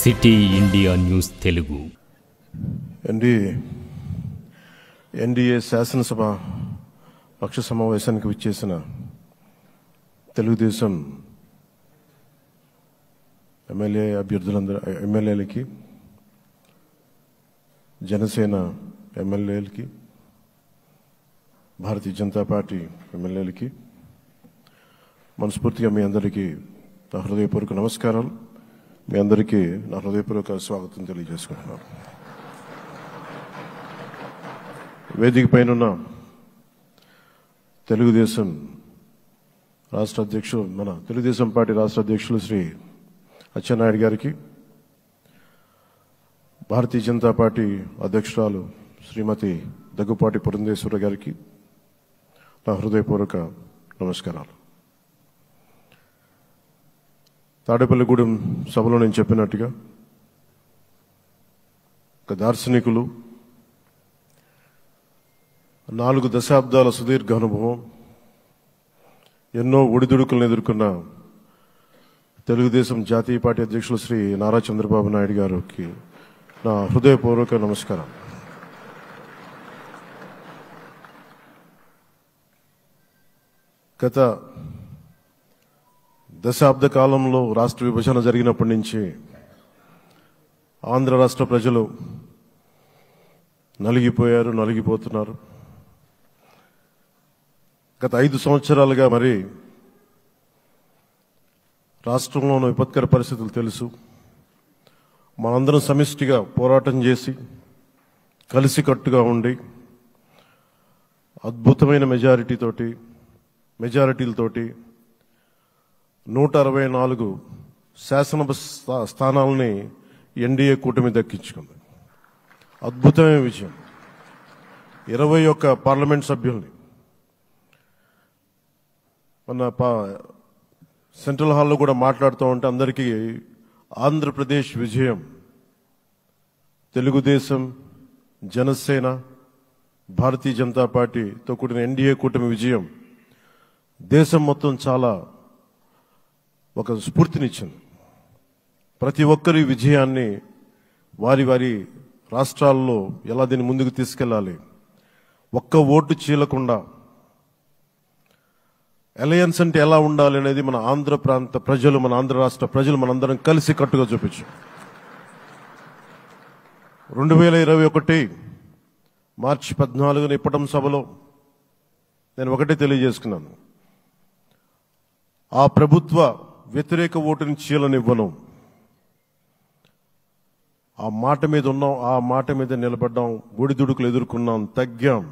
City India news Telugu. NDA శాసనసభ పక్ష సమావేశానికి విచ్చేసిన తెలుగుదేశం ఎమ్మెల్యేలకి, జనసేన ఎమ్మెల్యేలకి, భారతీయ జనతా పార్టీ ఎమ్మెల్యేలకి మనస్ఫూర్తిగా మీ అందరికీ నా హృదయపూర్వక నమస్కారాలు. మీ అందరికీ నా హృదయపూర్వక స్వాగతం తెలియజేసుకుంటున్నాను. వేదిక పైన తెలుగుదేశం రాష్ట్ర అధ్యక్షులు, మన తెలుగుదేశం పార్టీ రాష్ట్ర అధ్యక్షులు శ్రీ అచ్చెన్నాయుడు గారికి, భారతీయ జనతా పార్టీ అధ్యక్షురాలు శ్రీమతి దగ్గుపాటి పురంధేశ్వర గారికి నా హృదయపూర్వక నమస్కారాలు. తాడేపల్లిగూడెం సభలో నేను చెప్పినట్టుగా ఒక దార్శనికులు, 4 దశాబ్దాల సుదీర్ఘ అనుభవం, ఎన్నో ఒడిదుడుకులను ఎదుర్కొన్న తెలుగుదేశం జాతీయ పార్టీ అధ్యక్షులు శ్రీ నారా చంద్రబాబు నాయుడు గారికి నా హృదయపూర్వక నమస్కారం. గత దశాబ్ద కాలంలో రాష్ట్ర విభజన జరిగినప్పటి నుంచి ఆంధ్ర రాష్ట్ర ప్రజలు నలిగిపోతున్నారు. గత 5 సంవత్సరాలుగా మరి రాష్ట్రంలోని విపత్కర పరిస్థితులు తెలుసు. మనందరం సమిష్టిగా పోరాటం చేసి కలిసికట్టుగా ఉండి అద్భుతమైన మెజారిటీలతోటి 164 శాసనసభ స్థానాలని ఎన్డీఏ కూటమి దక్కించుకుంది. అద్భుతమైన విజయం. 21 పార్లమెంట్ సభ్యుల్ని మన సెంట్రల్ హాల్లో కూడా మాట్లాడుతూ ఉంటే అందరికీ ఆంధ్రప్రదేశ్ విజయం, తెలుగుదేశం, జనసేన, భారతీయ జనతా పార్టీతో కూడిన ఎన్డీఏ కూటమి విజయం దేశం మొత్తం చాలా ఒక స్ఫూర్తినిచ్చింది. ప్రతి ఒక్కరి విజయాన్ని వారి వారి రాష్ట్రాల్లో ఎలా దీన్ని ముందుకు తీసుకెళ్లాలి, ఒక్క ఓటు చీలకుండా అలయన్స్ అంటే ఎలా ఉండాలి అనేది మన ఆంధ్ర ప్రాంత ప్రజలు, మన ఆంధ్ర రాష్ట్ర ప్రజలు మనందరం కలిసి కట్టుగా చూపించాం. 2021 మార్చి 14 ఇప్పటం సభలో నేను ఒకటే తెలియజేసుకున్నాను, ఆ ప్రభుత్వ వ్యతిరేక ఓటుని చీలనివ్వను. ఆ మాట మీద ఉన్నాం, ఆ మాట మీద నిలబడ్డాం. ఒడిదుడుకులు ఎదుర్కొన్నాం, తగ్గాం,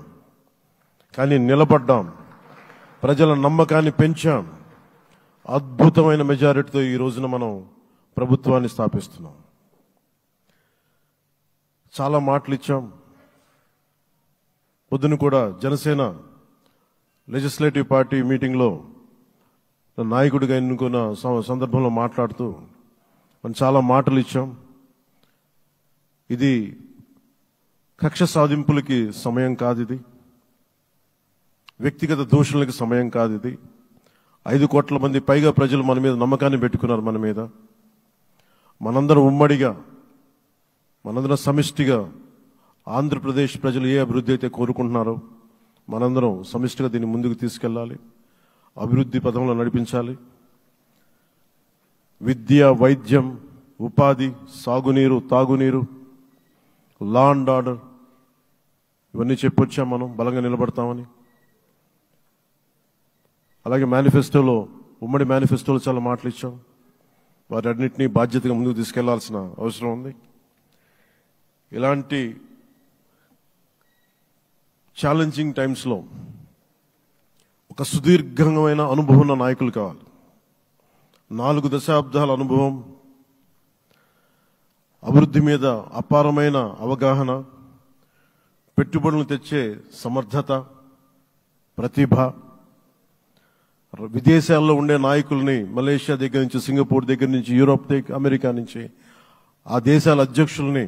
కానీ నిలబడ్డాం. ప్రజల నమ్మకాన్ని పెంచాం. అద్భుతమైన మెజారిటీతో ఈ రోజున మనం ప్రభుత్వాన్ని స్థాపిస్తున్నాం. చాలా మాటలు ఇచ్చాం. పొద్దున కూడా జనసేన లెజిస్లేటివ్ పార్టీ మీటింగ్లో నాయకుడిగా ఎన్నుకున్న సందర్భంలో మాట్లాడుతూ మనం చాలా మాటలు ఇచ్చాం. ఇది కక్ష సాధింపులకి సమయం కాదు, ఇది వ్యక్తిగత దూషణలకి సమయం కాదు. ఇది 5 కోట్ల మంది పైగా ప్రజలు మన మీద నమ్మకాన్ని పెట్టుకున్నారు. మన మీద మనందరం ఉమ్మడిగా, మనందరం సమిష్టిగా ఆంధ్రప్రదేశ్ ప్రజలు ఏ అభివృద్ధి అయితే కోరుకుంటున్నారో మనందరం సమిష్టిగా దీన్ని ముందుకు తీసుకెళ్లాలి, అభివృద్ధి పథంలో నడిపించాలి. విద్య, వైద్యం, ఉపాధి, సాగునీరు, తాగునీరు, లా అండ్ ఆర్డర్ ఇవన్నీ చెప్పొచ్చాం. మనం బలంగా నిలబడతామని. అలాగే మేనిఫెస్టోలో, ఉమ్మడి మేనిఫెస్టోలో చాలా మాటలు ఇచ్చాం. వాటన్నిటినీ బాధ్యతగా ముందుకు తీసుకెళ్లాల్సిన అవసరం ఉంది. ఇలాంటి ఛాలెంజింగ్ టైమ్స్లో ఒక సుదీర్ఘమైన అనుభవం ఉన్న నాయకులు కావాలి. 4 దశాబ్దాల అనుభవం, అభివృద్ధి మీద అపారమైన అవగాహన, పెట్టుబడులను తెచ్చే సమర్థత, ప్రతిభ, విదేశాల్లో ఉండే నాయకుల్ని, మలేషియా దగ్గర నుంచి, సింగపూర్ దగ్గర నుంచి, యూరోప్ దగ్గర, అమెరికా నుంచి, ఆ దేశాల అధ్యక్షుల్ని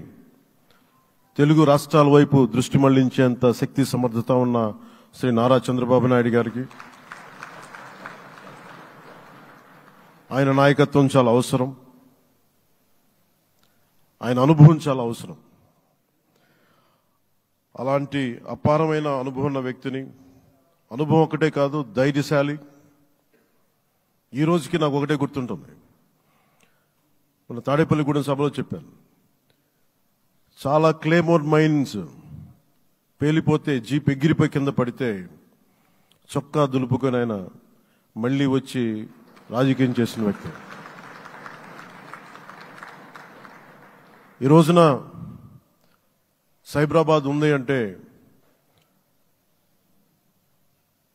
తెలుగు రాష్ట్రాల వైపు దృష్టి మళ్లించేంత శక్తి సమర్థత ఉన్న శ్రీ నారా చంద్రబాబు నాయుడు గారికి, ఆయన నాయకత్వం చాలా అవసరం. ఆయన అనుభవం చాలా అవసరం. అలాంటి అపారమైన అనుభవం ఉన్న వ్యక్తిని, అనుభవం ఒకటే కాదు, ధైర్యశాలి. ఈ రోజుకి నాకు ఒకటే గుర్తుంటుంది. మన తాడేపల్లిగూడెం సభలో చెప్పాను, చాలా క్లేమోర్ మైన్స్ పేలిపోతే జీప్ ఎగిరిపోయి కింద పడితే చొక్కా దులుపుకొని ఆయన మళ్ళీ వచ్చి రాజకీయం చేసిన వ్యక్తి. ఈ రోజున సైబరాబాద్ ఉంది అంటే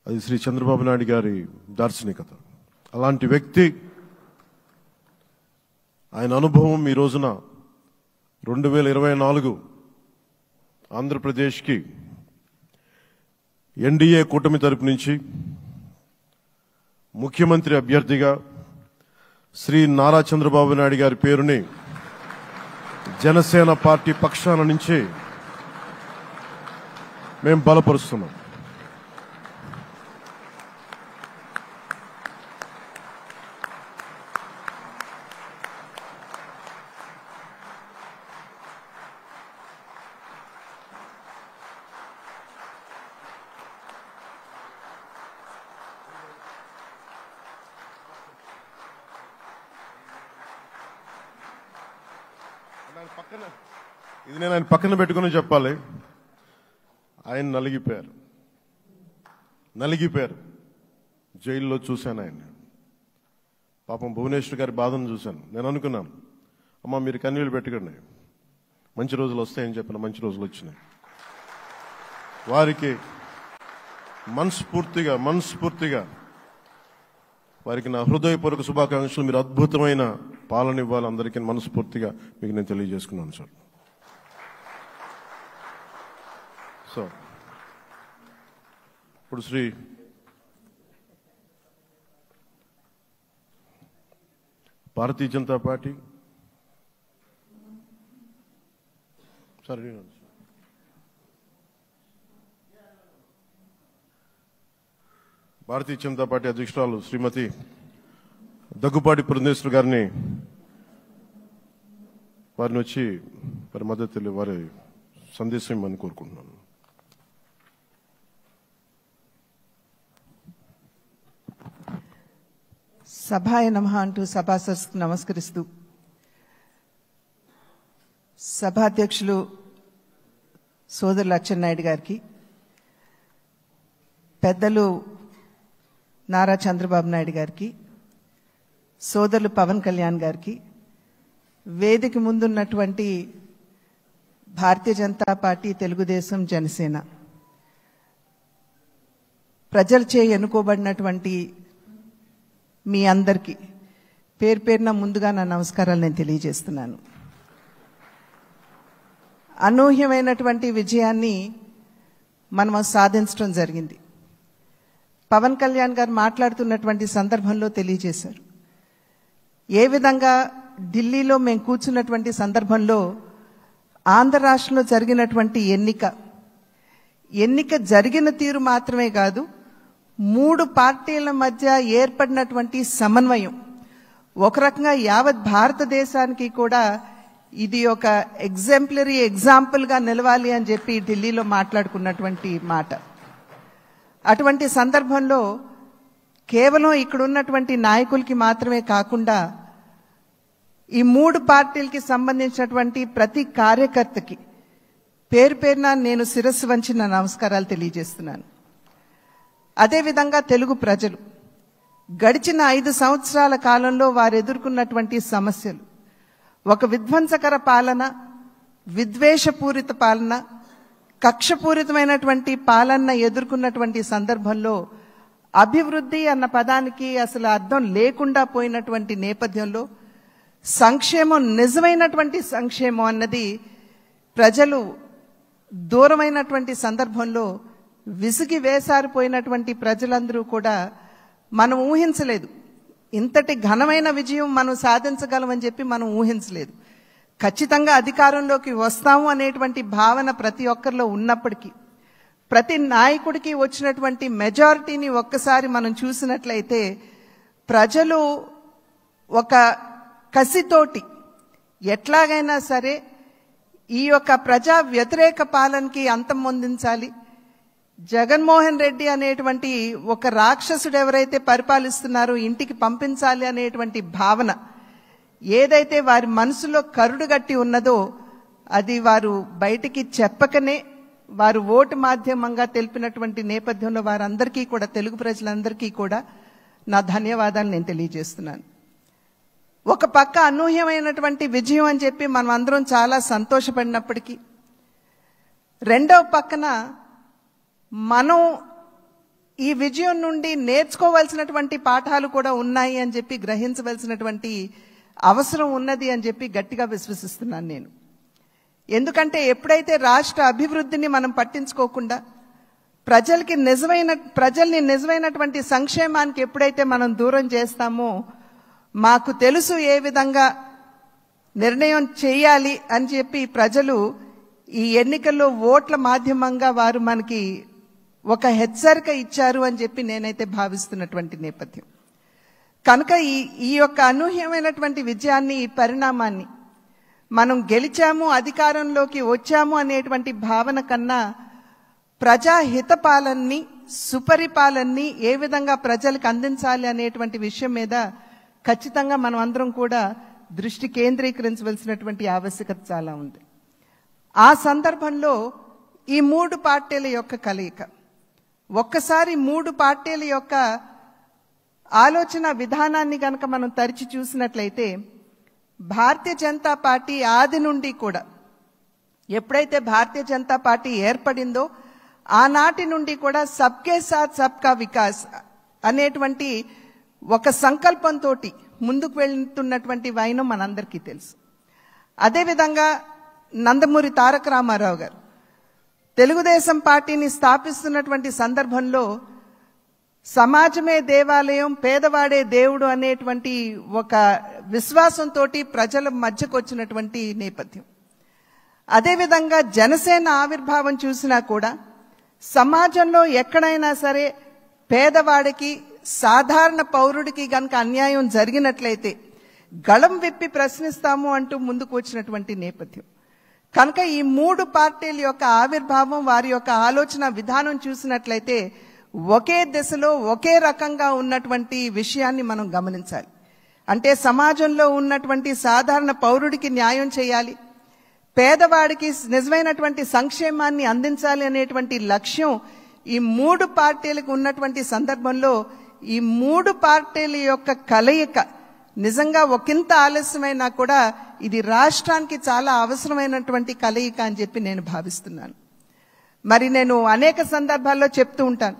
అది శ్రీ చంద్రబాబు నాయుడు గారి దార్శనికత. అలాంటి వ్యక్తి, ఆయన అనుభవం ఈ రోజున 2024 ఆంధ్రప్రదేశ్కి ఎన్డీఏ కూటమి తరపు నుంచి ముఖ్యమంత్రి అభ్యర్థిగా శ్రీ నారా చంద్రబాబు నాయుడు గారి పేరుని జనసేన పార్టీ పక్షాన నుంచి మేము బలపరుస్తున్నాం. ఇది నేను ఆయన పక్కన పెట్టుకుని చెప్పాలి. ఆయన నలిగిపోయారు. జైల్లో చూశాను ఆయన. పాపం భువనేశ్వర్ గారి బాధను చూశాను. నేను అనుకున్నాను, అమ్మ మీరు కన్నీళ్ళు పెట్టకండి, మంచి రోజులు వస్తాయని చెప్పిన మంచి రోజులు వచ్చినాయి. వారికి మనస్ఫూర్తిగా వారికి నా హృదయపూర్వక శుభాకాంక్షలు. మీరు అద్భుతమైన పాలన ఇవ్వాలి అందరికీ మనస్ఫూర్తిగా మీకు నేను తెలియజేసుకున్నాను సార్. సో ఇప్పుడు శ్రీ భారతీయ జనతా పార్టీ అధ్యక్షురాలు శ్రీమతి దగ్గుపాటి పురంధేశ్వరి గారిని వచ్చి వారి మద్దతు వారి సందేశం ఇవ్వమని కోరుకుంటున్నాను. సభాయ నమః అంటూ సభాసదస్సుకు నమస్కరిస్తూ, సభాధ్యక్షులు సోదరులు అచ్చెన్నాయుడు గారికి, పెద్దలు నారా చంద్రబాబు నాయుడు గారికి, సోదరులు పవన్ కళ్యాణ్ గారికి, వేదిక ముందున్నటువంటి భారతీయ జనతా పార్టీ, తెలుగుదేశం, జనసేన ప్రజలచే ఎన్నుకోబడినటువంటి మీ అందరికీ పేరు పేరున ముందుగా నా నమస్కారాలు నేను తెలియజేస్తున్నాను. అనూహ్యమైనటువంటి విజయాన్ని మనం సాధించడం జరిగింది. పవన్ కళ్యాణ్ గారు మాట్లాడుతున్నటువంటి సందర్భంలో తెలియజేశారు. ఏ విధంగా ఢిల్లీలో మేము కూర్చున్నటువంటి సందర్భంలో ఆంధ్ర రాష్ట్రంలో జరిగినటువంటి ఎన్నిక జరిగిన తీరు మాత్రమే కాదు, 3 పార్టీల మధ్య ఏర్పడినటువంటి సమన్వయం ఒక రకంగా యావత్ భారతదేశానికి కూడా ఇది ఒక ఎగ్జాంపుల్గా నిలవాలి అని చెప్పి ఢిల్లీలో మాట్లాడుకున్నటువంటి మాట. అటువంటి సందర్భంలో కేవలం ఇక్కడ ఉన్నటువంటి నాయకులకి మాత్రమే కాకుండా ఈ 3 పార్టీలకి సంబంధించినటువంటి ప్రతి కార్యకర్తకి పేరు పేరున నేను శిరస్సు వంచి నా నమస్కారాలు తెలియజేస్తున్నాను. అదేవిధంగా తెలుగు ప్రజలు గడిచిన 5 సంవత్సరాల కాలంలో వారు ఎదుర్కొన్నటువంటి సమస్యలు, ఒక విధ్వంసకర పాలన, విద్వేషపూరిత పాలన, కక్షపూరితమైనటువంటి పాలన ఎదుర్కొన్నటువంటి సందర్భంలో అభివృద్ధి అన్న పదానికి అసలు అర్థం లేకుండా పోయినటువంటి నేపథ్యంలో సంక్షేమం, నిజమైనటువంటి సంక్షేమం అన్నది ప్రజలు దూరమైనటువంటి సందర్భంలో విసిగి వేసారిపోయినటువంటి ప్రజలందరూ కూడా మనం ఊహించలేదు. ఇంతటి ఘనమైన విజయం మనం సాధించగలమని చెప్పి మనం ఊహించలేదు. ఖచ్చితంగా అధికారంలోకి వస్తాము అనేటువంటి భావన ప్రతి ఒక్కరిలో ఉన్నప్పటికీ, ప్రతి నాయకుడికి వచ్చినటువంటి మెజారిటీని ఒక్కసారి మనం చూసినట్లయితే ప్రజలు ఒక కసితోటి ఎట్లాగైనా సరే ఈ యొక్క ప్రజా వ్యతిరేక పాలనకి అంతం పొందించాలి. జగన్మోహన్ రెడ్డి అనేటువంటి ఒక రాక్షసుడు ఎవరైతే పరిపాలిస్తున్నారో ఇంటికి పంపించాలి అనేటువంటి భావన ఏదైతే వారి మనసులో కరుడుగట్టి ఉన్నదో అది వారు బయటికి చెప్పకనే వారు ఓటు మాధ్యమంగా తెలిపినటువంటి నేపథ్యంలో వారందరికీ కూడా, తెలుగు ప్రజలందరికీ కూడా నా ధన్యవాదాలు నేను తెలియజేస్తున్నాను. ఒక పక్క అనూహ్యమైనటువంటి విజయం అని చెప్పి మనం అందరం చాలా సంతోషపడినప్పటికీ, రెండవ పక్కన మనం ఈ విజయం నుండి నేర్చుకోవాల్సినటువంటి పాఠాలు కూడా ఉన్నాయి అని చెప్పి గ్రహించవలసినటువంటి అవసరం ఉన్నది అని చెప్పి గట్టిగా విశ్వసిస్తున్నాను నేను. ఎందుకంటే ఎప్పుడైతే రాష్ట్ర అభివృద్ధిని మనం పట్టించుకోకుండా ప్రజల్ని నిజమైనటువంటి సంక్షేమానికి ఎప్పుడైతే మనం దూరం చేస్తామో, మాకు తెలుసు ఏ విధంగా నిర్ణయం చేయాలి అని చెప్పి ప్రజలు ఈ ఎన్నికల్లో ఓట్ల మాధ్యమంగా వారు మనకి ఒక హెచ్చరిక ఇచ్చారు అని చెప్పి నేనైతే భావిస్తున్నటువంటి నేపథ్యం. కనుక ఈ యొక్క అనూహ్యమైనటువంటి విజయాన్ని, ఈ పరిణామాన్ని మనం గెలిచాము, అధికారంలోకి వచ్చాము అనేటువంటి భావన కన్నా ప్రజాహిత పాలనని, సుపరిపాలనని ఏ విధంగా ప్రజలకు అందించాలి అనేటువంటి విషయం మీద ఖచ్చితంగా మనం అందరం కూడా దృష్టి కేంద్రీకరించవలసినటువంటి ఆవశ్యకత చాలా ఉంది. ఆ సందర్భంలో ఈ మూడు పార్టీల యొక్క కలయిక, ఒక్కసారి మూడు పార్టీల యొక్క ఆలోచన విధానాన్ని కనుక మనం తరిచి చూసినట్లయితే, భారతీయ జనతా పార్టీ ఆది నుండి కూడా, ఎప్పుడైతే భారతీయ జనతా పార్టీ ఏర్పడిందో ఆనాటి నుండి కూడా సబ్కే సాత్ సబ్కా వికాస్ అనేటువంటి ఒక సంకల్పంతో ముందుకు వెళ్తున్నటువంటి వైనం మనందరికీ తెలుసు. అదేవిధంగా నందమూరి తారక రామారావు గారు తెలుగుదేశం పార్టీని స్థాపిస్తున్నటువంటి సందర్భంలో సమాజమే దేవాలయం, పేదవాడే దేవుడు అనేటువంటి ఒక విశ్వాసంతో ప్రజల మధ్యకు వచ్చినటువంటి నేపథ్యం. అదేవిధంగా జనసేన ఆవిర్భావం చూసినా కూడా సమాజంలో ఎక్కడైనా సరే పేదవాడికి, సాధారణ పౌరుడికి గనక అన్యాయం జరిగినట్లయితే గళం విప్పి ప్రశ్నిస్తాము అంటూ ముందుకు వచ్చినటువంటి నేపథ్యం. కనుక ఈ మూడు పార్టీల యొక్క ఆవిర్భావం, వారి యొక్క ఆలోచన విధానం చూసినట్లయితే ఒకే దిశలో ఒకే రకంగా ఉన్నటువంటి విషయాన్ని మనం గమనించాలి. అంటే సమాజంలో ఉన్నటువంటి సాధారణ పౌరుడికి న్యాయం చేయాలి, పేదవాడికి నిజమైనటువంటి సంక్షేమాన్ని అందించాలి అనేటువంటి లక్ష్యం ఈ మూడు పార్టీలకు ఉన్నటువంటి సందర్భంలో ఈ మూడు పార్టీల యొక్క కలయిక నిజంగా ఒకంత ఆలస్యమైనా కూడా ఇది రాష్ట్రానికి చాలా అవసరమైనటువంటి కలయిక అని చెప్పి నేను భావిస్తున్నాను. మరి నేను అనేక సందర్భాల్లో చెప్తూ ఉంటాను,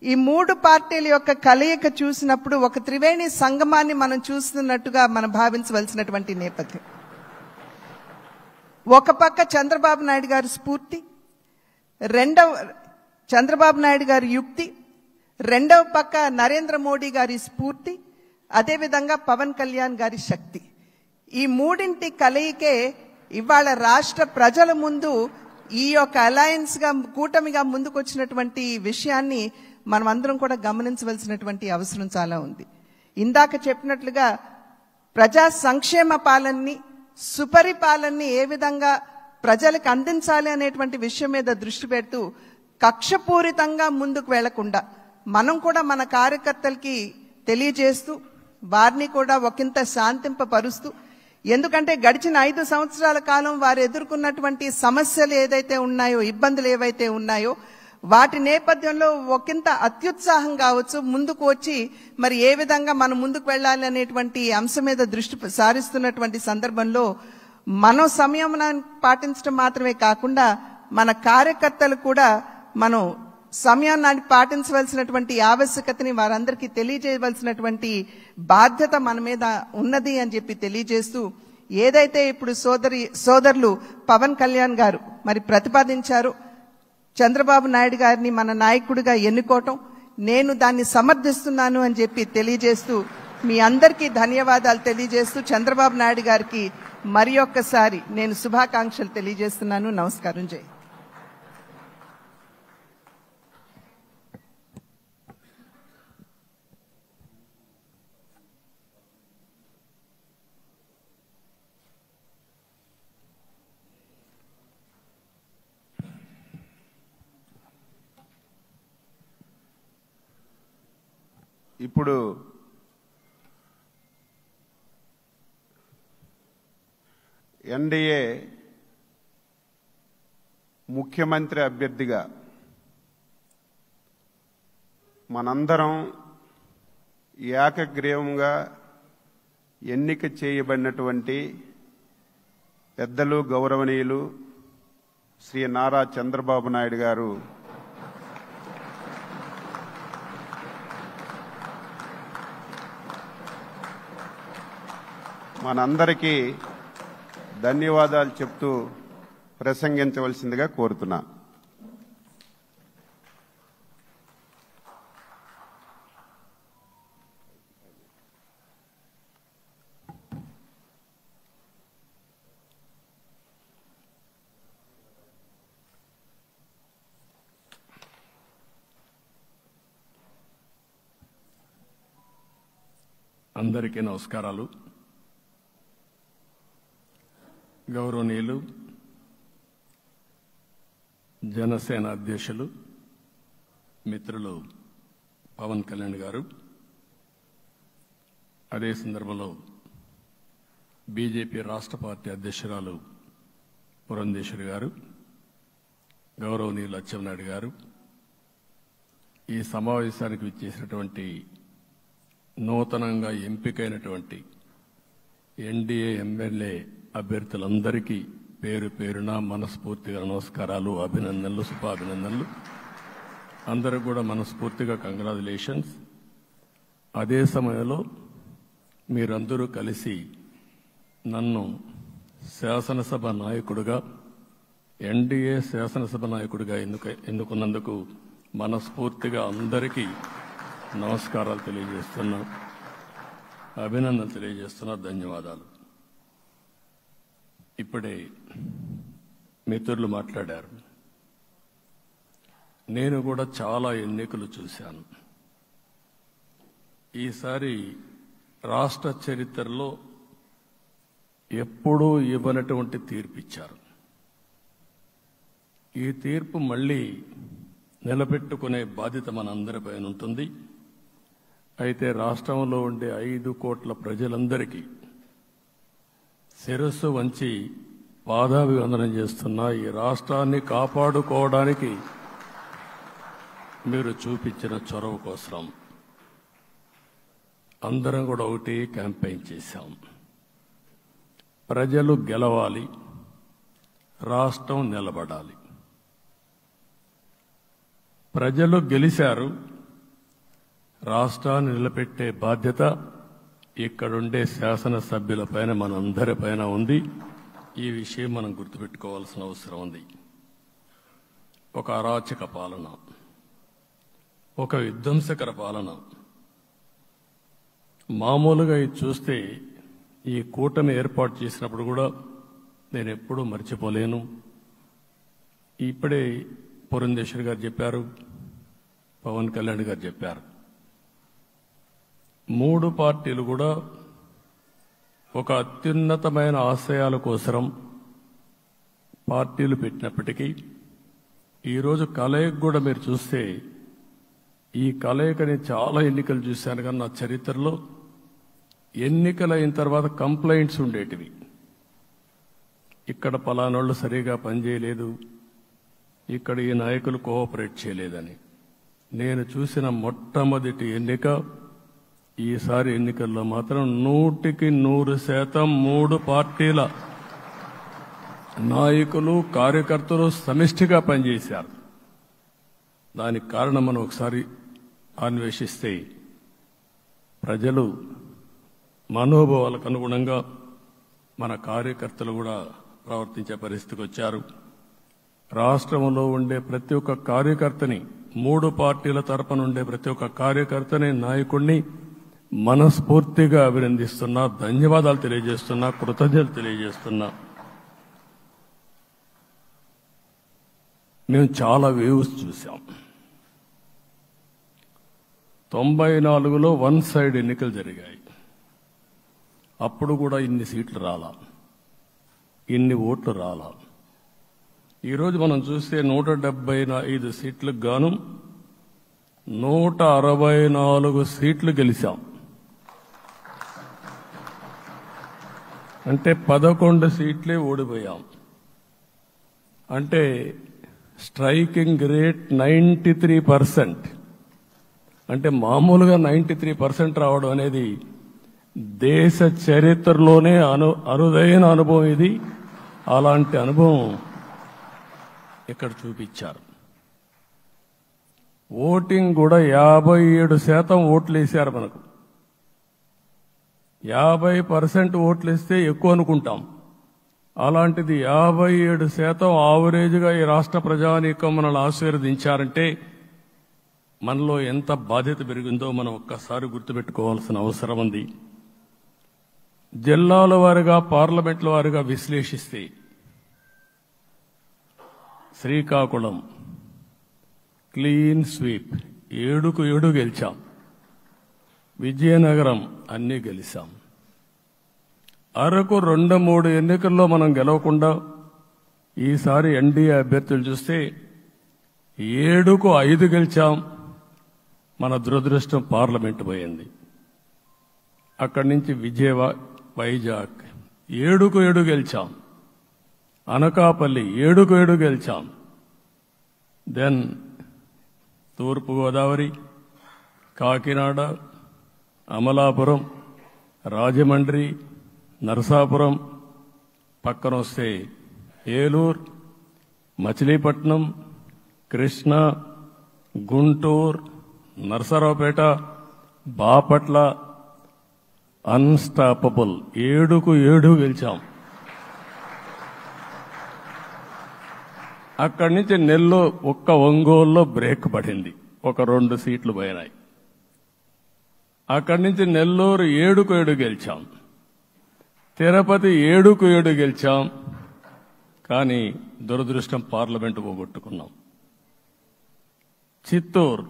ఈ మూడు పార్టీల యొక్క కలయిక చూసినప్పుడు ఒక త్రివేణి సంగమాన్ని మనం చూస్తున్నట్టుగా మనం భావించవలసినటువంటి నేపథ్యం. ఒక పక్క చంద్రబాబు నాయుడు గారి స్ఫూర్తి, చంద్రబాబు నాయుడు గారి యుక్తి, రెండవ పక్క నరేంద్ర మోడీ గారి స్ఫూర్తి, అదేవిధంగా పవన్ కళ్యాణ్ గారి శక్తి. ఈ మూడింటి కలయికే ఇవాళ రాష్ట్ర ప్రజల ముందు ఈ యొక్క అలయన్స్ గా, కూటమిగా ముందుకు వచ్చినటువంటి విషయాన్ని మనం అందరం కూడా గమనించవలసినటువంటి అవసరం చాలా ఉంది. ఇందాక చెప్పినట్లుగా ప్రజా సంక్షేమ పాలనని, సుపరిపాలనని ఏ విధంగా ప్రజలకు అందించాలి అనేటువంటి విషయం మీద దృష్టి పెడుతూ కక్షపూరితంగా ముందుకు వెళ్లకుండా మనం కూడా మన కార్యకర్తలకి తెలియజేస్తూ వారిని కూడా ఒకంత శాంతింపపరుస్తూ, ఎందుకంటే గడిచిన 5 సంవత్సరాల కాలం వారు ఎదుర్కొన్నటువంటి సమస్యలు ఏదైతే ఉన్నాయో, ఇబ్బందులు ఏవైతే ఉన్నాయో వాటి నేపథ్యంలో ఒకంత అత్యుత్సాహం కావచ్చు ముందుకు వచ్చి మరి ఏ విధంగా మనం ముందుకు వెళ్ళాలి అనేటువంటి అంశం మీద దృష్టి సారిస్తున్నటువంటి సందర్భంలో మనం సంయమనాన్ని పాటించడం మాత్రమే కాకుండా మన కార్యకర్తలు కూడా మనం సమయాన్ని పాటించవలసినటువంటి ఆవశ్యకతని వారందరికీ తెలియజేయవలసినటువంటి బాధ్యత మన మీద ఉన్నది అని చెప్పి తెలియజేస్తూ, ఏదైతే ఇప్పుడు సోదరులు పవన్ కళ్యాణ్ గారు మరి ప్రతిపాదించారో చంద్రబాబు నాయుడు గారిని మన నాయకుడిగా ఎన్నుకోవటం, నేను దాన్ని సమర్థిస్తున్నాను అని చెప్పి తెలియజేస్తూ మీ అందరికీ ధన్యవాదాలు తెలియజేస్తూ చంద్రబాబు నాయుడు గారికి మరి ఒక్కసారి నేను శుభాకాంక్షలు తెలియజేస్తున్నాను. నమస్కారం. జై. ఇప్పుడు ఎన్డీఏ ముఖ్యమంత్రి అభ్యర్థిగా మనందరం ఏకగ్రీవంగా ఎన్నిక చేయబడినటువంటి పెద్దలు గౌరవనీయులు శ్రీ నారా చంద్రబాబు నాయుడు గారు మనందరికీ ధన్యవాదాలు చెప్తూ ప్రసంగించవలసిందిగా కోరుతున్నా. అందరికీ నమస్కారాలు. గౌరవనీయులు జనసేన అధ్యక్షులు మిత్రులు పవన్ కళ్యాణ్ గారు, అదే సందర్భంలో బీజేపీ రాష్ట్ర పార్టీ అధ్యక్షురాలు పురంధేశ్వరి గారు, గౌరవనీయులు అచ్చెన్నాయుడు గారు, ఈ సమావేశానికి విచ్చేసినటువంటి నూతనంగా ఎంపికైనటువంటి ఎన్డీఏ ఎమ్మెల్యే అభ్యర్థులందరికీ పేరు పేరున మనస్ఫూర్తిగా నమస్కారాలు, అభినందనలు, శుభాభినందనలు. అందరూ కూడా మనస్ఫూర్తిగా కంగ్రాచులేషన్స్. అదే సమయంలో మీరందరూ కలిసి నన్ను శాసనసభ నాయకుడిగా, ఎన్డీఏ శాసనసభ నాయకుడిగా ఎన్నుకున్నందుకు మనస్ఫూర్తిగా అందరికీ నమస్కారాలు తెలియజేస్తున్నా, అభినందనలు తెలియజేస్తున్నా, ధన్యవాదాలు. ఇప్పుడే మిత్రులు మాట్లాడారు. నేను కూడా చాలా ఎన్నికలు చూశాను. ఈసారి రాష్ట్ర చరిత్రలో ఎప్పుడూ ఇవ్వనటువంటి తీర్పు ఇచ్చారు. ఈ తీర్పు మళ్ళీ నిలబెట్టుకునే బాధ్యత మనందరిపైన ఉంటుంది. అయితే రాష్ట్రంలో ఉండే 5 కోట్ల ప్రజలందరికీ శిరస్సు వంచి పాదాభివందనం చేస్తున్నా. ఈ రాష్ట్రాన్ని కాపాడుకోవడానికి మీరు చూపించిన చొరవ కోసం అందరం కూడా ఒకటి క్యాంపెయిన్ చేశాం. ప్రజలు గెలవాలి, రాష్ట్రం నిలబడాలి. ప్రజలు గెలిచారు. రాష్ట్రాన్ని నిలబెట్టే బాధ్యత ఇక్కడుండే శాసనసభ్యులపైన, మనందరిపైన ఉంది. ఈ విషయం మనం గుర్తుపెట్టుకోవాల్సిన అవసరం ఉంది. ఒక అరాచక పాలన, ఒక విధ్వంసకర పాలన. మామూలుగా ఇది చూస్తే ఈ కూటమి ఏర్పాటు చేసినప్పుడు కూడా నేను ఎప్పుడూ మర్చిపోలేను. ఇప్పుడే పురంధేశ్వరి గారు చెప్పారు, పవన్ కళ్యాణ్ గారు చెప్పారు. 3 పార్టీలు కూడా ఒక అత్యున్నతమైన ఆశయాల కోసం పార్టీలు పెట్టినప్పటికీ ఈరోజు కలయిక కూడా మీరు చూస్తే, ఈ కలయికని చాలా ఎన్నికలు చూశాను కానీ నా చరిత్రలో ఎన్నికలైన తర్వాత కంప్లైంట్స్ ఉండేటివి. ఇక్కడ పలానోళ్ళు సరిగా పనిచేయలేదు, ఇక్కడ ఈ నాయకులు కోఆపరేట్ చేయలేదని. నేను చూసిన మొట్టమొదటి ఎన్నిక, ఈసారి ఎన్నికల్లో మాత్రం 100% 3 పార్టీల నాయకులు, కార్యకర్తలు సమిష్టిగా పనిచేశారు. దానికి కారణం మనం ఒకసారి అన్వేషిస్తే, ప్రజలు మనోభావాలకు అనుగుణంగా మన కార్యకర్తలు కూడా ప్రవర్తించే పరిస్థితికి వచ్చారు. రాష్ట్రంలో ఉండే ప్రతి ఒక్క కార్యకర్తని, 3 పార్టీల తరపున ఉండే ప్రతి ఒక్క కార్యకర్తని, నాయకుడిని మనస్ఫూర్తిగా అభినందిస్తున్నా, ధన్యవాదాలు తెలియజేస్తున్నా, కృతజ్ఞతలు తెలియజేస్తున్నా. మేము చాలా వేవ్స్ చూసాం. 94లో 1 సైడ్ ఎన్నికలు జరిగాయి. అప్పుడు కూడా ఇన్ని సీట్లు రాలా, ఇన్ని ఓట్లు రాలా. ఈరోజు మనం చూస్తే 175 సీట్లకు గాను 164 సీట్లు గెలిచాం. అంటే 11 సీట్లే ఓడిపోయాం. అంటే స్ట్రైకింగ్ రేట్ 93%. అంటే మామూలుగా 93% రావడం అనేది దేశ చరిత్రలోనే అరుదైన అనుభవం ఇది. అలాంటి అనుభవం ఇక్కడ చూపించారు. ఓటింగ్ కూడా 57% ఓట్లు వేశారు. మనకు 50% ఓట్లు వేస్తే ఎక్కువ అనుకుంటాం. అలాంటిది 57% ఆవరేజ్గా ఈ రాష్ట్ర ప్రజానీకం మనల్ని ఆశీర్వదించారంటే మనలో ఎంత బాధ్యత పెరిగిందో మనం ఒక్కసారి గుర్తుపెట్టుకోవాల్సిన అవసరం ఉంది. జిల్లాల వారీగా, పార్లమెంట్ల వారీగా విశ్లేషిస్తే శ్రీకాకుళం క్లీన్ స్వీప్ 7కు 7 గెలిచాం. విజయనగరం అన్నీ గెలిచాం. అరకు 2-3 ఎన్నికల్లో మనం గెలవకుండా ఈసారి ఎన్డీఏ అభ్యర్థులు చూస్తే 7కు 5 గెలిచాం. మన దురదృష్టం పార్లమెంట్ పోయింది. అక్కడి నుంచి వైజాగ్ 7కు 7 గెలిచాం. అనకాపల్లి 7కు 7 గెలిచాం. దెన్ తూర్పుగోదావరి, కాకినాడ, అమలాపురం, రాజమండ్రి, నరసాపురం, పక్కన వస్తే ఏలూరు, మచిలీపట్నం, కృష్ణా, గుంటూరు, నరసరావుపేట, బాపట్ల అన్స్టాపబుల్ 7కు 7 గెలిచాం. అక్కడి నుంచి నెల్లూరు ఒక్క ఒంగోలులో బ్రేక్ పడింది, ఒక 2 సీట్లు పోయినాయి. అక్కడి నుంచి నెల్లూరు 7కు 7 గెలిచాం. తిరుపతి 7కు 7 గెలిచాం. కానీ దురదృష్టం పార్లమెంటు పోగొట్టుకున్నాం. చిత్తూరు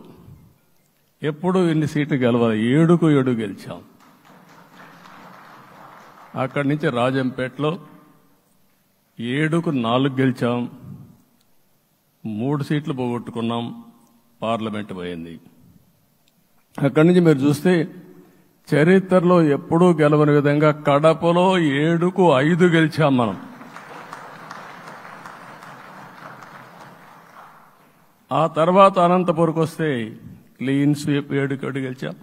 ఎప్పుడు ఇన్ని సీట్లు గెలవాలి, 7కు 7 గెలిచాం. అక్కడి నుంచి రాజంపేటలో 7కు 4 గెలిచాం. 3 సీట్లు పోగొట్టుకున్నాం. పార్లమెంట్ పోయింది. అక్కడి నుంచి మీరు చూస్తే చరిత్రలో ఎప్పుడూ గెలవని విధంగా కడపలో 7కు 5 గెలిచాం మనం. ఆ తర్వాత అనంతపురంకి వస్తే క్లీన్ స్వీప్ 7కు 7 గెలిచాం.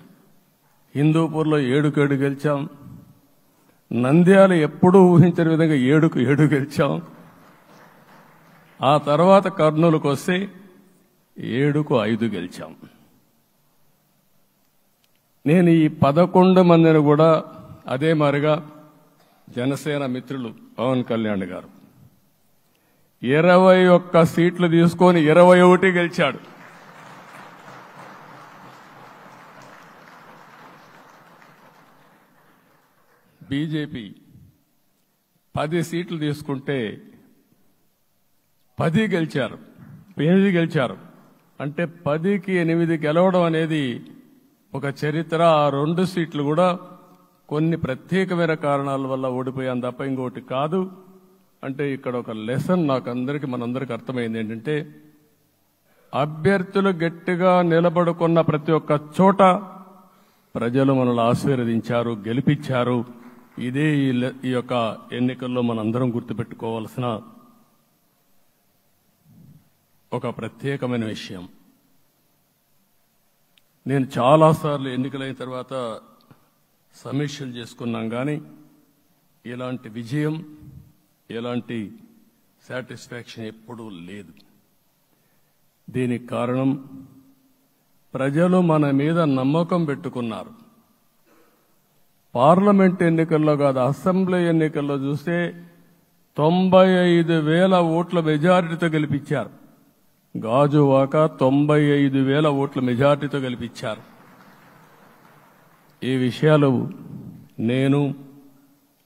హిందూపూర్లో 7కు 7 గెలిచాం. నంద్యాల ఎప్పుడూ ఊహించని విధంగా 7కు 7 గెలిచాం. ఆ తర్వాత కర్నూలుకు వస్తే 7కు 5 గెలిచాం. నేను ఈ 11 మందిని కూడా అదే మారిగా జనసేన మిత్రులు పవన్ కళ్యాణ్ గారు 21 సీట్లు తీసుకొని 21 గెలిచాడు. బీజేపీ 10 సీట్లు తీసుకుంటే 10 గెలిచారు, 8 గెలిచారు. అంటే 10కి 8 గెలవడం అనేది ఒక చరిత్ర. ఆ 2 సీట్లు కూడా కొన్ని ప్రత్యేకమైన కారణాల వల్ల ఓడిపోయాం తప్ప ఇంకోటి కాదు. అంటే ఇక్కడ ఒక లెసన్ మనందరికీ అర్థమైంది ఏంటంటే, అభ్యర్థులు గట్టిగా నిలబడుకున్న ప్రతి ఒక్క చోట ప్రజలు మనల్ని ఆశీర్వదించారు, గెలిపించారు. ఇదే ఈ యొక్క ఎన్నికల్లో మనందరం గుర్తుపెట్టుకోవాల్సిన ఒక ప్రత్యేకమైన విషయం. నేను చాలాసార్లు ఎన్నికలైన తర్వాత సమీక్షలు చేసుకున్నాం, కానీ ఇలాంటి విజయం, ఎలాంటి సాటిస్ఫాక్షన్ ఎప్పుడూ లేదు. దీనికి కారణం ప్రజలు మన మీద నమ్మకం పెట్టుకున్నారు. పార్లమెంట్ ఎన్నికల్లో కాదు, అసెంబ్లీ ఎన్నికల్లో చూస్తే 95,000 ఓట్ల మెజారిటీతో గెలిపించారు. గాజువాక 95,000 ఓట్ల మెజారిటీతో గెలిపించారు. ఈ విషయాలు నేను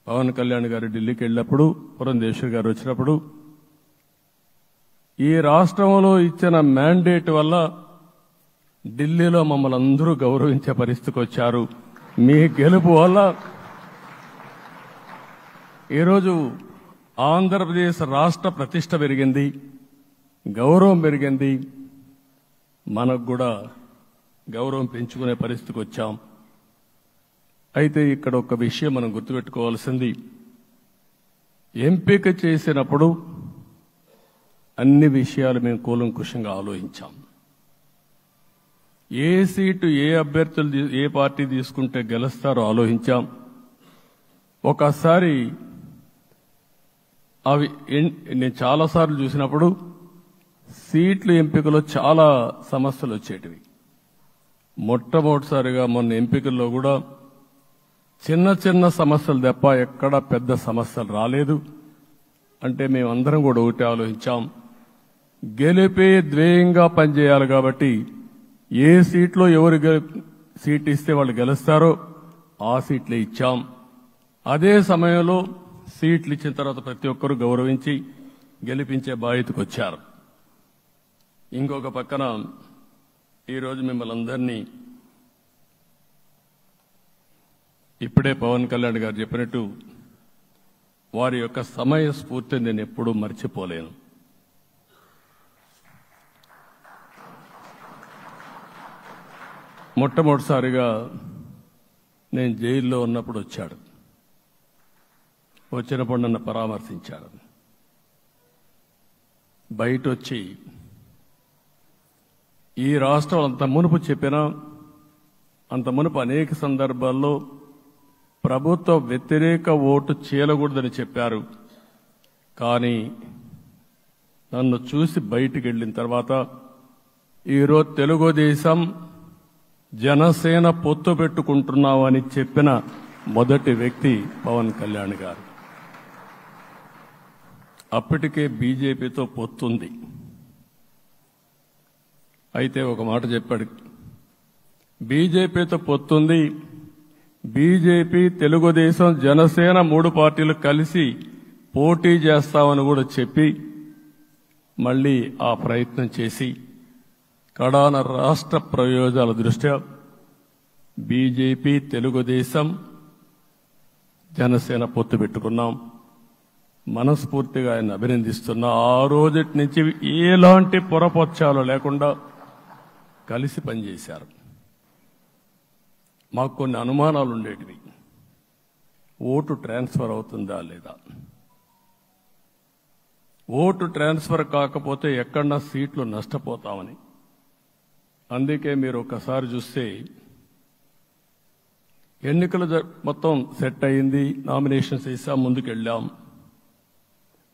పవన్ కళ్యాణ్ గారు ఢిల్లీకి వెళ్ళినప్పుడు, పురంధేశ్వరి గారు వచ్చినప్పుడు, ఈ రాష్ట్రంలో ఇచ్చిన మ్యాండేట్ వల్ల ఢిల్లీలో మమ్మల్ని అందరూ గౌరవించే పరిస్థితికి వచ్చారు. మీ గెలుపు వల్ల ఈరోజు ఆంధ్రప్రదేశ్ రాష్ట్ర ప్రతిష్ట పెరిగింది, గౌరవం పెరిగింది. మనకు కూడా గౌరవం పెంచుకునే పరిస్థితికి వచ్చాం. అయితే ఇక్కడ ఒక విషయం మనం గుర్తుపెట్టుకోవాల్సింది, ఎంపిక చేసినప్పుడు అన్ని విషయాలు మేము కూలంకుషంగా ఆలోచించాం. ఏ సీటు ఏ అభ్యర్థులు ఏ పార్టీ తీసుకుంటే గెలుస్తారో ఆలోచించాం. ఒకసారి అవి నేను చాలాసార్లు చూసినప్పుడు సీట్ల ఎంపికలో చాలా సమస్యలు వచ్చేటివి. మొట్టమొదటిసారిగా మొన్న ఎంపికల్లో కూడా చిన్న చిన్న సమస్యలు తప్ప ఎక్కడ పెద్ద సమస్యలు రాలేదు. అంటే మేమందరం కూడా ఒకటి ఆలోచించాం, గెలిపే ధ్యేయంగా పనిచేయాలి కాబట్టి ఏ సీట్లో ఎవరు సీట్ ఇస్తే వాళ్ళు గెలుస్తారో ఆ సీట్లే ఇచ్చాం. అదే సమయంలో సీట్లు ఇచ్చిన తర్వాత ప్రతి ఒక్కరూ గౌరవించి గెలిపించే బాధ్యతకు వచ్చారు. ఇంకొక పక్కన ఈరోజు మిమ్మల్ని అందరినీ ఇప్పుడే పవన్ కళ్యాణ్ గారు చెప్పినట్టు వారి యొక్క సమయ స్ఫూర్తిని నేను ఎప్పుడూ మర్చిపోలేను. మొట్టమొదటిసారిగా నేను జైల్లో ఉన్నప్పుడు వచ్చాడు. వచ్చినప్పుడు నన్ను పరామర్శించాడు. బయట వచ్చి ఈ రాష్ట్రం అంత మునుపు చెప్పినా అంత మునుపు అనేక సందర్భాల్లో ప్రభుత్వ వ్యతిరేక ఓటు చేయకూడదని చెప్పారు. కానీ నన్ను చూసి బయటికి వెళ్ళిన తర్వాత ఈరోజు తెలుగుదేశం జనసేన పొత్తు పెట్టుకుంటున్నామని చెప్పిన మొదటి వ్యక్తి పవన్ కళ్యాణ్ గారు. అప్పటికే బీజేపీతో పొత్తుంది. అయితే ఒక మాట చెప్పాడు, బీజేపీతో పొత్తుంది, బీజేపీ తెలుగుదేశం జనసేన 3 పార్టీలు కలిసి పోటీ చేస్తామని కూడా చెప్పి మళ్లీ ఆ ప్రయత్నం చేసి కడాన రాష్ట్ర ప్రయోజనాల దృష్ట్యా బీజేపీ తెలుగుదేశం జనసేన పొత్తు పెట్టుకున్నాం. మనస్ఫూర్తిగా ఆయన అభినందిస్తున్నా. ఆ రోజటి నుంచి ఎలాంటి పొరపచ్చాలు లేకుండా కలిసి పనిచేశారు. మాకు కొన్ని అనుమానాలు ఉండేటివి, ఓటు ట్రాన్స్ఫర్ అవుతుందా లేదా, ఓటు ట్రాన్స్ఫర్ కాకపోతే ఎక్కడన్నా సీట్లు నష్టపోతామని. అందుకే మీరు ఒకసారి చూస్తే ఎన్నికలు మొత్తం సెట్ అయింది, నామినేషన్స్ వేసాం, ముందుకెళ్ళాం.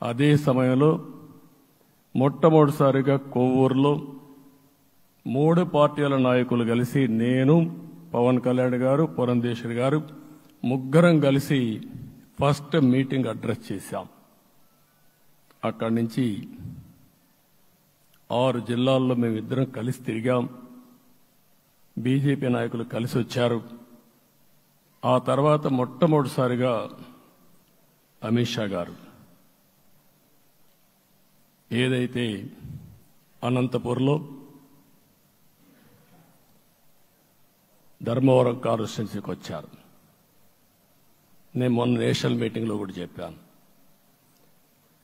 అదే సమయంలో మొట్టమొదటిసారిగా కొవ్వూరులో 3 పార్టీల నాయకులు కలిసి, నేను, పవన్ కళ్యాణ్ గారు, పురంధేశ్వరి గారు ముగ్గురం కలిసి ఫస్ట్ మీటింగ్ అడ్రస్ చేశాం. అక్కడి నుంచి 6 జిల్లాల్లో మేమిద్దరం కలిసి తిరిగాం. బీజేపీ నాయకులు కలిసి వచ్చారు. ఆ తర్వాత మొట్టమొదటిసారిగా అమిత్ షా గారు ఏదైతే అనంతపూర్లో ధర్మవరం కాన్స్టిట్యున్సీకి వచ్చారు. నేను మొన్న నేషనల్ మీటింగ్లో కూడా చెప్పాను.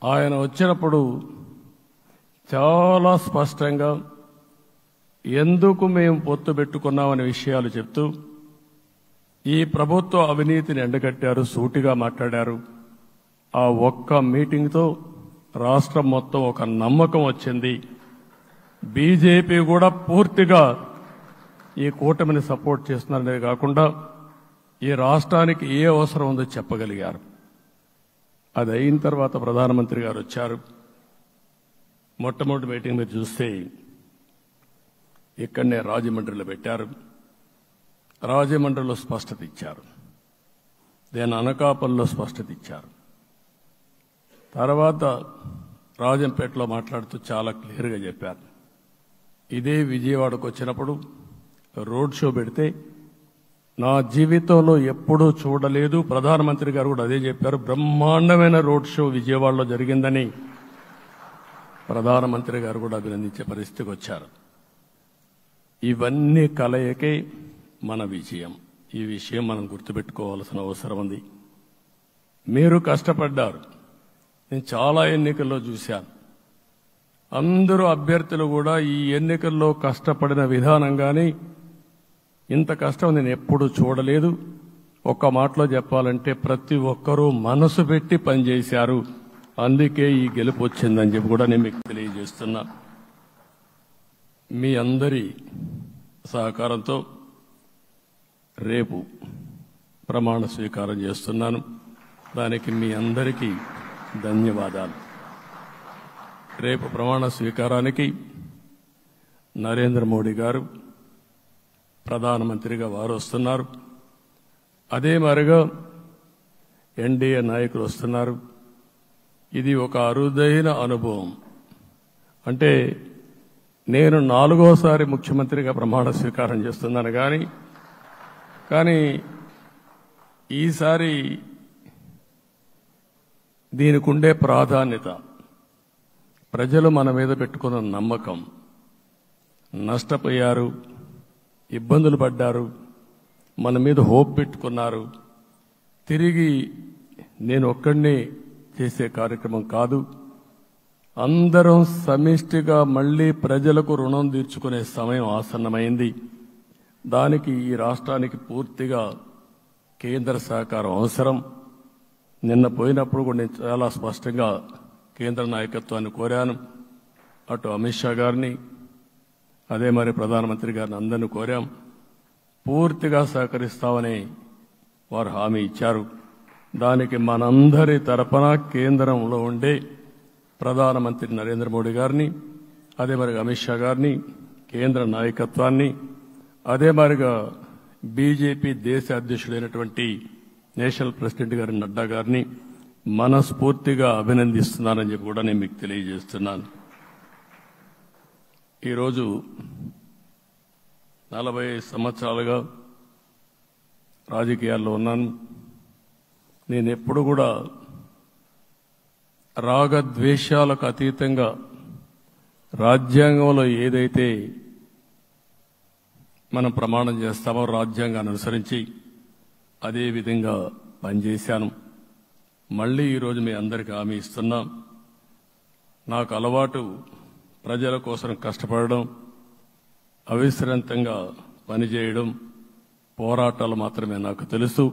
ఆయన వచ్చినప్పుడు చాలా స్పష్టంగా ఎందుకు మేము పొత్తు పెట్టుకున్నామనే విషయాలు చెప్తూ ఈ ప్రభుత్వ అవినీతిని ఎండగట్టారు, సూటిగా మాట్లాడారు. ఆ ఒక్క మీటింగ్తో రాష్ట్రం మొత్తం ఒక నమ్మకం వచ్చింది. బీజేపీ కూడా పూర్తిగా ఈ కూటమిని సపోర్ట్ చేస్తున్నారనే కాకుండా ఈ రాష్ట్రానికి ఏ అవసరం ఉందో చెప్పగలిగారు. అది అయిన తర్వాత ప్రధానమంత్రి గారు వచ్చారు. మొట్టమొదటి మీటింగ్ మీరు చూస్తే ఇక్కడనే రాజమండ్రిలో పెట్టారు. రాజమండ్రిలో స్పష్టత ఇచ్చారు, దేని అనకాపల్లిలో స్పష్టత ఇచ్చారు. తర్వాత రాజంపేటలో మాట్లాడుతూ చాలా క్లియర్గా చెప్పారు. ఇదే విజయవాడకు వచ్చినప్పుడు రోడ్ షో పెడితే నా జీవితంలో ఎప్పుడూ చూడలేదు, ప్రధానమంత్రి గారు కూడా అదే చెప్పారు, బ్రహ్మాండమైన రోడ్ షో విజయవాడలో జరిగిందని ప్రధానమంత్రి గారు కూడా అభినందించే పరిస్థితికి వచ్చారు. ఇవన్నీ కలయికే మన విజయం. ఈ విషయం మనం గుర్తుపెట్టుకోవాల్సిన అవసరం ఉంది. మీరు కష్టపడ్డారు. నేను చాలా ఎన్నికల్లో చూశాను. అందరూ అభ్యర్థులు కూడా ఈ ఎన్నికల్లో కష్టపడిన విధానం కానీ ఇంత కష్టం నేను ఎప్పుడూ చూడలేదు. ఒక్క మాటలో చెప్పాలంటే ప్రతి ఒక్కరూ మనసు పెట్టి పనిచేశారు. అందుకే ఈ గెలుపు వచ్చిందని చెప్పి కూడా నేను మీకు తెలియజేస్తున్నా. మీ అందరి సహకారంతో రేపు ప్రమాణ స్వీకారం చేస్తున్నాను. దానికి మీ అందరికీ ధన్యవాదాలు. రేపు ప్రమాణ స్వీకారానికి నరేంద్ర మోడీ గారు ప్రధానమంత్రిగా వారు వస్తున్నారు. అదే మరిగా ఎన్డీఏ నాయకులు వస్తున్నారు. ఇది ఒక అరుదైన అనుభవం. అంటే నేను 4వసారి ముఖ్యమంత్రిగా ప్రమాణ స్వీకారం చేస్తున్నాను కానీ ఈసారి దీనికి ఉండే ప్రాధాన్యత, ప్రజలు మన మీద పెట్టుకున్న నమ్మకం, నష్టపోయారు, ఇబ్బందులు పడ్డారు, మన మీద హోప్ పెట్టుకున్నారు. తిరిగి నేను ఒక్కడినే చేసే కార్యక్రమం కాదు. అందరం సమిష్టిగా మళ్లీ ప్రజలకు రుణం తీర్చుకునే సమయం ఆసన్నమైంది. దానికి ఈ రాష్ట్రానికి పూర్తిగా కేంద్ర సహకారం అవసరం. నిన్న పోయినప్పుడు కూడా నేను చాలా స్పష్టంగా కేంద్ర నాయకత్వాన్ని కోరాను. అటు అమిత్ షా గారిని, అదే మరి ప్రధానమంత్రి గారిని అందరినీ కోరాం. పూర్తిగా సహకరిస్తామని వారు హామీ ఇచ్చారు. దానికి మనందరి తరపున కేంద్రంలో ఉండే ప్రధానమంత్రి నరేంద్ర మోడీ గారిని, అదే మరి అమిత్ షా గారిని, కేంద్ర నాయకత్వాన్ని, అదే మరిగా బీజేపీ దేశ అధ్యక్షుడైనటువంటి నేషనల్ ప్రెసిడెంట్ గారి నడ్డా గారిని మనస్ఫూర్తిగా అభినందిస్తున్నానని చెప్పి కూడా నేను మీకు తెలియజేస్తున్నాను. ఈరోజు 40 సంవత్సరాలుగా రాజకీయాల్లో ఉన్నాను. నేను ఎప్పుడు కూడా రాగద్వేషాలకు అతీతంగా రాజ్యాంగంలో ఏదైతే మనం ప్రమాణం చేస్తామో రాజ్యాంగాన్ని అనుసరించి అదే విధంగా పనిచేశాను. మళ్లీ ఈరోజు మీ అందరికీ హామీ ఇస్తున్నాం. నాకు అలవాటు ప్రజల కోసం కష్టపడడం, అవిశ్రాంతంగా పనిచేయడం, పోరాటాలు మాత్రమే నాకు తెలుసు.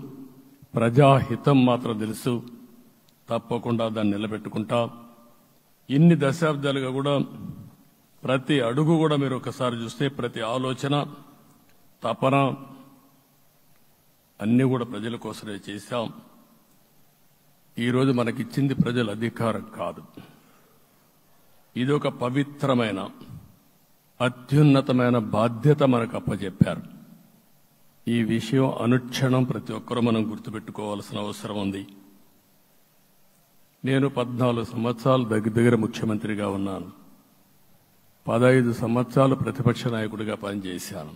ప్రజాహితం మాత్రం తెలుసు. తప్పకుండా దాన్ని నిలబెట్టుకుంటా. ఇన్ని దశాబ్దాలుగా కూడా ప్రతి అడుగు కూడా మీరు ఒకసారి చూస్తే ప్రతి ఆలోచన, తపన అన్నీ కూడా ప్రజల కోసమే చేశాం. ఈరోజు మనకిచ్చింది ప్రజల అధికారం కాదు. ఇది ఒక పవిత్రమైన, అత్యున్నతమైన బాధ్యత మనకు అప్పచెప్పారు. ఈ విషయం అనుక్షణం ప్రతి ఒక్కరూ మనం గుర్తుపెట్టుకోవాల్సిన అవసరం ఉంది. నేను 14 సంవత్సరాలు దగ్గర ముఖ్యమంత్రిగా ఉన్నాను. 15 సంవత్సరాలు ప్రతిపక్ష నాయకుడిగా పనిచేశాను.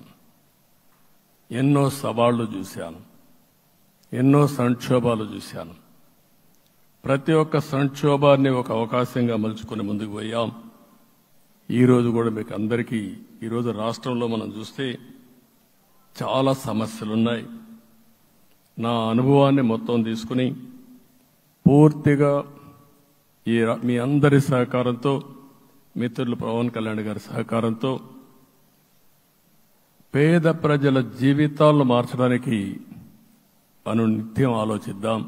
ఎన్నో సవాళ్లు చూశాను, ఎన్నో సంక్షోభాలు చూశాను. ప్రతి ఒక్క సంక్షోభాన్ని ఒక అవకాశంగా మలుచుకుని ముందుకు పోయాం. ఈరోజు కూడా మీకు అందరికీ, ఈరోజు రాష్ట్రంలో మనం చూస్తే చాలా సమస్యలున్నాయి. నా అనుభవాన్ని మొత్తం తీసుకుని పూర్తిగా మీ అందరి సహకారంతో, మిత్రులు పవన్ కళ్యాణ్ గారి సహకారంతో పేద ప్రజల జీవితాలను మార్చడానికి అనునిత్యం ఆలోచిద్దాం.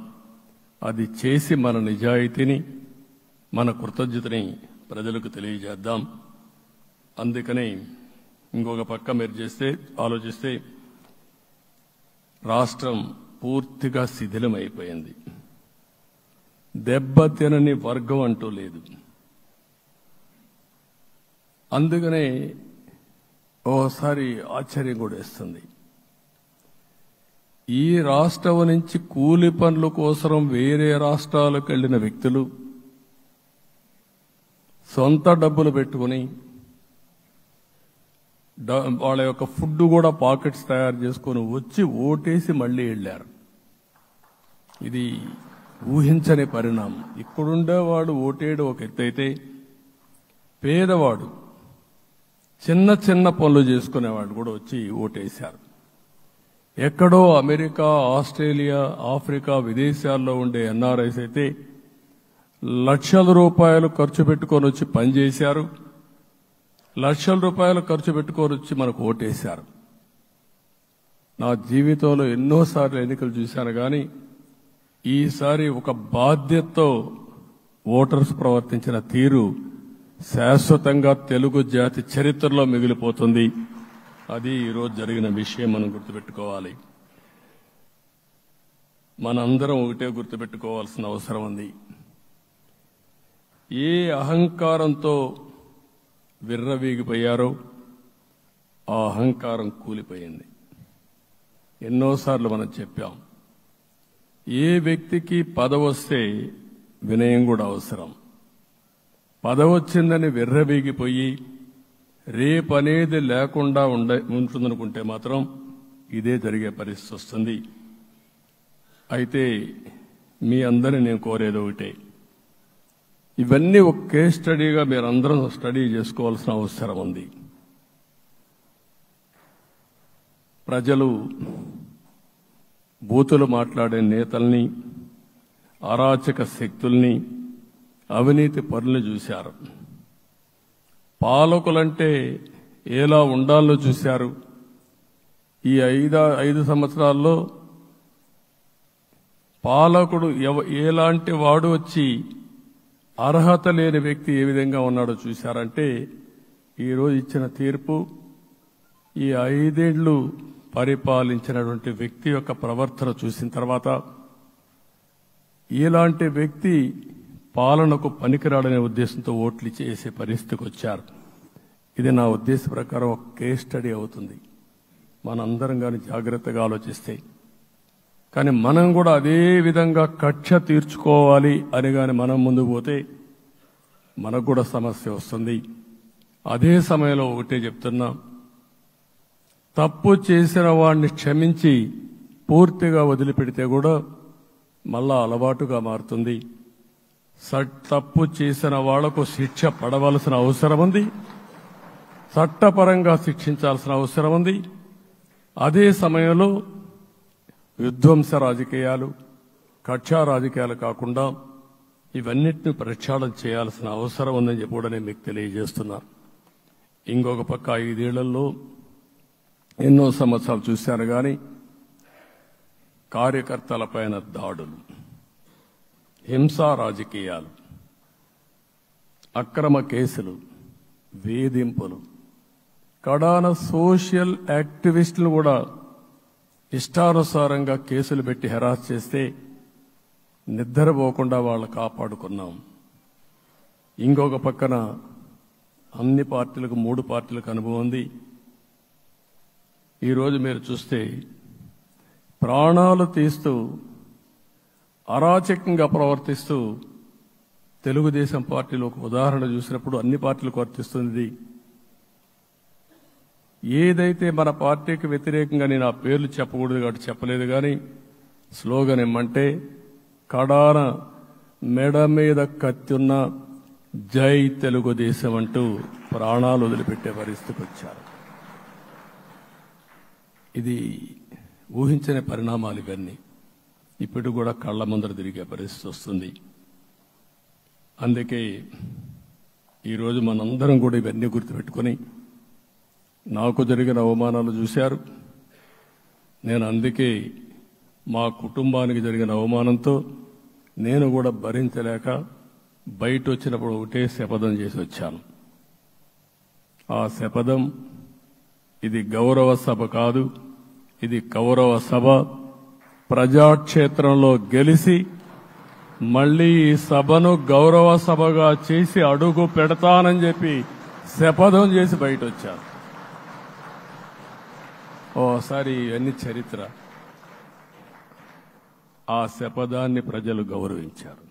అది చేసి మన నిజాయితీని, మన కృతజ్ఞతని ప్రజలకు తెలియజేద్దాం. అందుకని ఇంకొక పక్క మీరు ఆలోచిస్తే రాష్ట్రం పూర్తిగా శిథిలమైపోయింది. దెబ్బతినని వర్గం అంటూ లేదు. అందుకనే ఓసారి ఆశ్చర్యం కూడా వేస్తుంది. ఈ రాష్ట్రం నుంచి కూలి పనుల కోసం వేరే రాష్ట్రాలకు వెళ్లిన వ్యక్తులు సొంత డబ్బులు పెట్టుకుని వాళ్ళ యొక్క ఫుడ్ కూడా పాకెట్స్ తయారు చేసుకుని వచ్చి ఓటేసి మళ్లీ వెళ్లారు. ఇది ఊహించని పరిణామం. ఇక్కడుండేవాడు ఓటేయడం ఒక ఎత్తైతే, పేదవాడు చిన్న చిన్న పనులు చేసుకునేవాడు కూడా వచ్చి ఓటేశారు. ఎక్కడో అమెరికా, ఆస్ట్రేలియా, ఆఫ్రికా, విదేశాల్లో ఉండే ఎన్ఆర్ఐస్ అయితే లక్షల రూపాయలు ఖర్చు పెట్టుకొని వచ్చి పనిచేశారు. లక్షల రూపాయలు ఖర్చు పెట్టుకొని వచ్చి మనకు ఓటేశారు. నా జీవితంలో ఎన్నోసార్లు ఎన్నికలు చూశాను కానీ ఈసారి ఒక బాధ్యతతో ఓటర్స్ ప్రవర్తించిన తీరు శాశ్వతంగా తెలుగు జాతి చరిత్రలో మిగిలిపోతుంది. అది ఈరోజు జరిగిన విషయం మనం గుర్తుపెట్టుకోవాలి. మనందరం ఒకటే గుర్తుపెట్టుకోవాల్సిన అవసరం ఉంది. ఏ అహంకారంతో విర్రవీగిపోయారో ఆ అహంకారం కూలిపోయింది. ఎన్నోసార్లు మనం చెప్పాం, ఏ వ్యక్తికి పదవి వస్తే వినయం కూడా అవసరం. పదవి వచ్చిందని విర్రవీగిపోయి రేపనేది లేకుండా ఉంటుందనుకుంటే మాత్రం ఇదే జరిగే పరిస్థితి వస్తుంది. అయితే మీ అందరినీ నేను కోరేది ఒకటే, ఇవన్నీ ఒక కేస్ స్టడీగా మీరందరం స్టడీ చేసుకోవాల్సిన అవసరం ఉంది. ప్రజలు బూతులు మాట్లాడే నేతల్ని, అరాచక శక్తుల్ని, అవినీతి పరుల్ని చూశారు. పాలకులంటే ఎలా ఉండాలో చూశారు. ఈ 5 సంవత్సరాల్లో పాలకుడు ఎలాంటి వాడు వచ్చి అర్హత లేని వ్యక్తి ఏ విధంగా ఉన్నాడో చూశారంటే ఈరోజు ఇచ్చిన తీర్పు ఈ 5 ఏళ్లు పరిపాలించినటువంటి వ్యక్తి యొక్క ప్రవర్తన చూసిన తర్వాత ఇలాంటి వ్యక్తి పాలనకు పనికిరాడనే ఉద్దేశంతో ఓట్లు చేసే పరిస్థితికి వచ్చారు. ఇది నా ఉద్దేశ ప్రకారం ఒక కేస్ స్టడీ అవుతుంది మనందరం కానీ జాగ్రత్తగా ఆలోచిస్తే. కానీ మనం కూడా అదే విధంగా కక్ష తీర్చుకోవాలి అని కానీ మనం ముందుకు పోతే మనకు కూడా సమస్య వస్తుంది. అదే సమయంలో ఒకటే చెప్తున్నా, తప్పు చేసిన వాడిని క్షమించి పూర్తిగా వదిలిపెడితే కూడా మళ్ళా అలవాటుగా మారుతుంది. తప్పు చేసిన వాళ్లకు శిక్ష పడవలసిన అవసరం ఉంది, చట్టపరంగా శిక్షించాల్సిన అవసరం ఉంది. అదే సమయంలో విధ్వంస రాజకీయాలు, కక్షా రాజకీయాలు కాకుండా ఇవన్నిటిని ప్రక్షాళన చేయాల్సిన అవసరం ఉందని చెప్పి కూడా నేను మీకు తెలియజేస్తున్నా. ఇంకొక పక్క 5 ఏళ్లలో ఎన్నో సంవత్సరాలు చూశాను కానీ కార్యకర్తలపైన దాడులు, హింసా రాజకీయాలు, అక్రమ కేసులు, వేధింపులు, కడాన సోషల్ యాక్టివిస్టులు కూడా ఇష్టానుసారంగా కేసులు పెట్టి హెరాస్ చేస్తే నిద్రపోకుండా వాళ్ళు కాపాడుకున్నాం. ఇంకొక పక్కన అన్ని పార్టీలకు 3 పార్టీలకు అనుభవం ఉంది. ఈరోజు మీరు చూస్తే ప్రాణాలు తీస్తూ అరాచకంగా ప్రవర్తిస్తూ తెలుగుదేశం పార్టీలో ఒక ఉదాహరణ చూసినప్పుడు అన్ని పార్టీలకు వర్తిస్తుంది. ఏదైతే మన పార్టీకి వ్యతిరేకంగా నేను ఆ పేర్లు చెప్పకూడదు కాబట్టి చెప్పలేదు కానీ స్లోగన్ ఏమంటే కడాన మెడ మీద కత్తున్న జై తెలుగుదేశం అంటూ ప్రాణాలు వదిలిపెట్టే పరిస్థితికి వచ్చారు. ఇది ఊహించని పరిణామాలు. ఇవన్నీ ఇప్పుడు కూడా కళ్ల ముందర తిరిగే పరిస్థితి వస్తుంది. అందుకే ఈరోజు మనందరం కూడా ఇవన్నీ గుర్తుపెట్టుకొని, నాకు జరిగిన అవమానాలు చూశారు. నేను అందుకే మా కుటుంబానికి జరిగిన అవమానంతో నేను కూడా భరించలేక బయట వచ్చినప్పుడు ఒకటే శపథం చేసి వచ్చాను. ఆ శపథం, ఇది గౌరవ సభ కాదు, ఇది కౌరవ సభ. ప్రజాక్షేత్రంలో గెలిచి మళ్లీ ఈ సభను గౌరవ సభగా చేసి అడుగు పెడతానని చెప్పి శపథం చేసి బయట వచ్చాను. ఓసారి ఇవన్నీ చరిత్ర. ఆ శపథాన్ని ప్రజలు గౌరవించారు.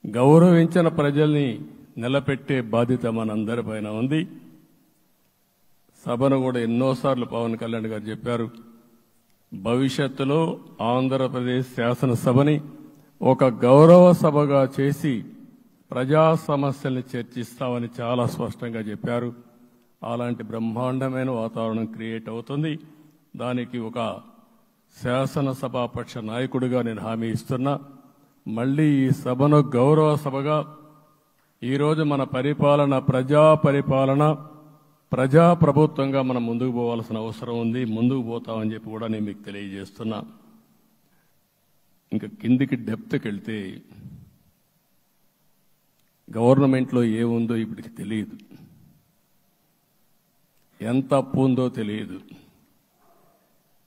గౌరవించిన ప్రజల్ని నిలబెట్టే బాధ్యత మనందరిపైన ఉంది. సభను కూడా ఎన్నోసార్లు పవన్ కళ్యాణ్ గారు చెప్పారు, భవిష్యత్తులో ఆంధ్రప్రదేశ్ శాసనసభని ఒక గౌరవ సభగా చేసి ప్రజా సమస్యల్ని చర్చిస్తామని చాలా స్పష్టంగా చెప్పారు. అలాంటి బ్రహ్మాండమైన వాతావరణం క్రియేట్ అవుతుంది. దానికి ఒక శాసనసభాపక్ష నాయకుడిగా నేను హామీ ఇస్తున్నా. మళ్లీ ఈ సభను గౌరవ సభగా, ఈరోజు మన పరిపాలన ప్రజా పరిపాలన, ప్రజాప్రభుత్వంగా మనం ముందుకు పోవాల్సిన అవసరం ఉంది. ముందుకు పోతామని చెప్పి కూడా నేను మీకు తెలియజేస్తున్నా. ఇంకా కిందికి డెప్త్కి వెళ్తే గవర్నమెంట్లో ఏముందో ఇప్పటికి తెలియదు, ఎంత అప్పు ఉందో తెలియదు,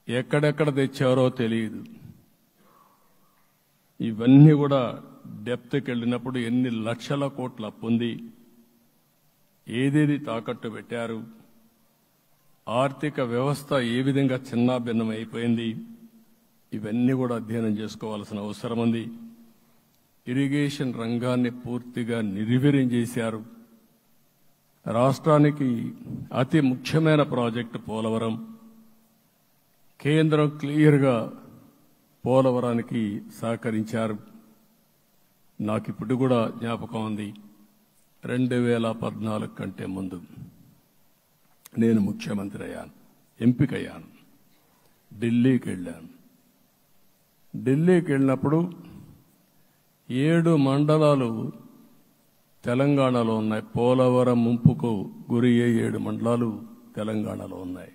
ఎక్కడెక్కడ తెచ్చారో తెలియదు. ఇవన్నీ కూడా డెప్త్కి వెళ్ళినప్పుడు ఎన్ని లక్షల కోట్ల అప్పు ఉంది, ఏదేది తాకట్టు పెట్టారు, ఆర్థిక వ్యవస్థ ఏ విధంగా చిన్నాభిన్నం అయిపోయింది, ఇవన్నీ కూడా అధ్యయనం చేసుకోవాల్సిన అవసరం ఉంది. ఇరిగేషన్ రంగాన్ని పూర్తిగా నిర్వీర్యం చేశారు. రాష్ట్రానికి అతి ముఖ్యమైన ప్రాజెక్టు పోలవరం. కేంద్రం క్లియర్గా పోలవరానికి సహకరించారు. నాకు ఇప్పుడు కూడా జ్ఞాపకం ఉంది, 2014 కంటే ముందు నేను ముఖ్యమంత్రి అయ్యాను, ఎంపికయ్యాను, ఢిల్లీకి వెళ్ళాను. ఢిల్లీకి వెళ్ళినప్పుడు 7 మండలాలు తెలంగాణలో ఉన్నాయి. పోలవరం ముంపుకు గురి అయ్యే 7 మండలాలు తెలంగాణలో ఉన్నాయి.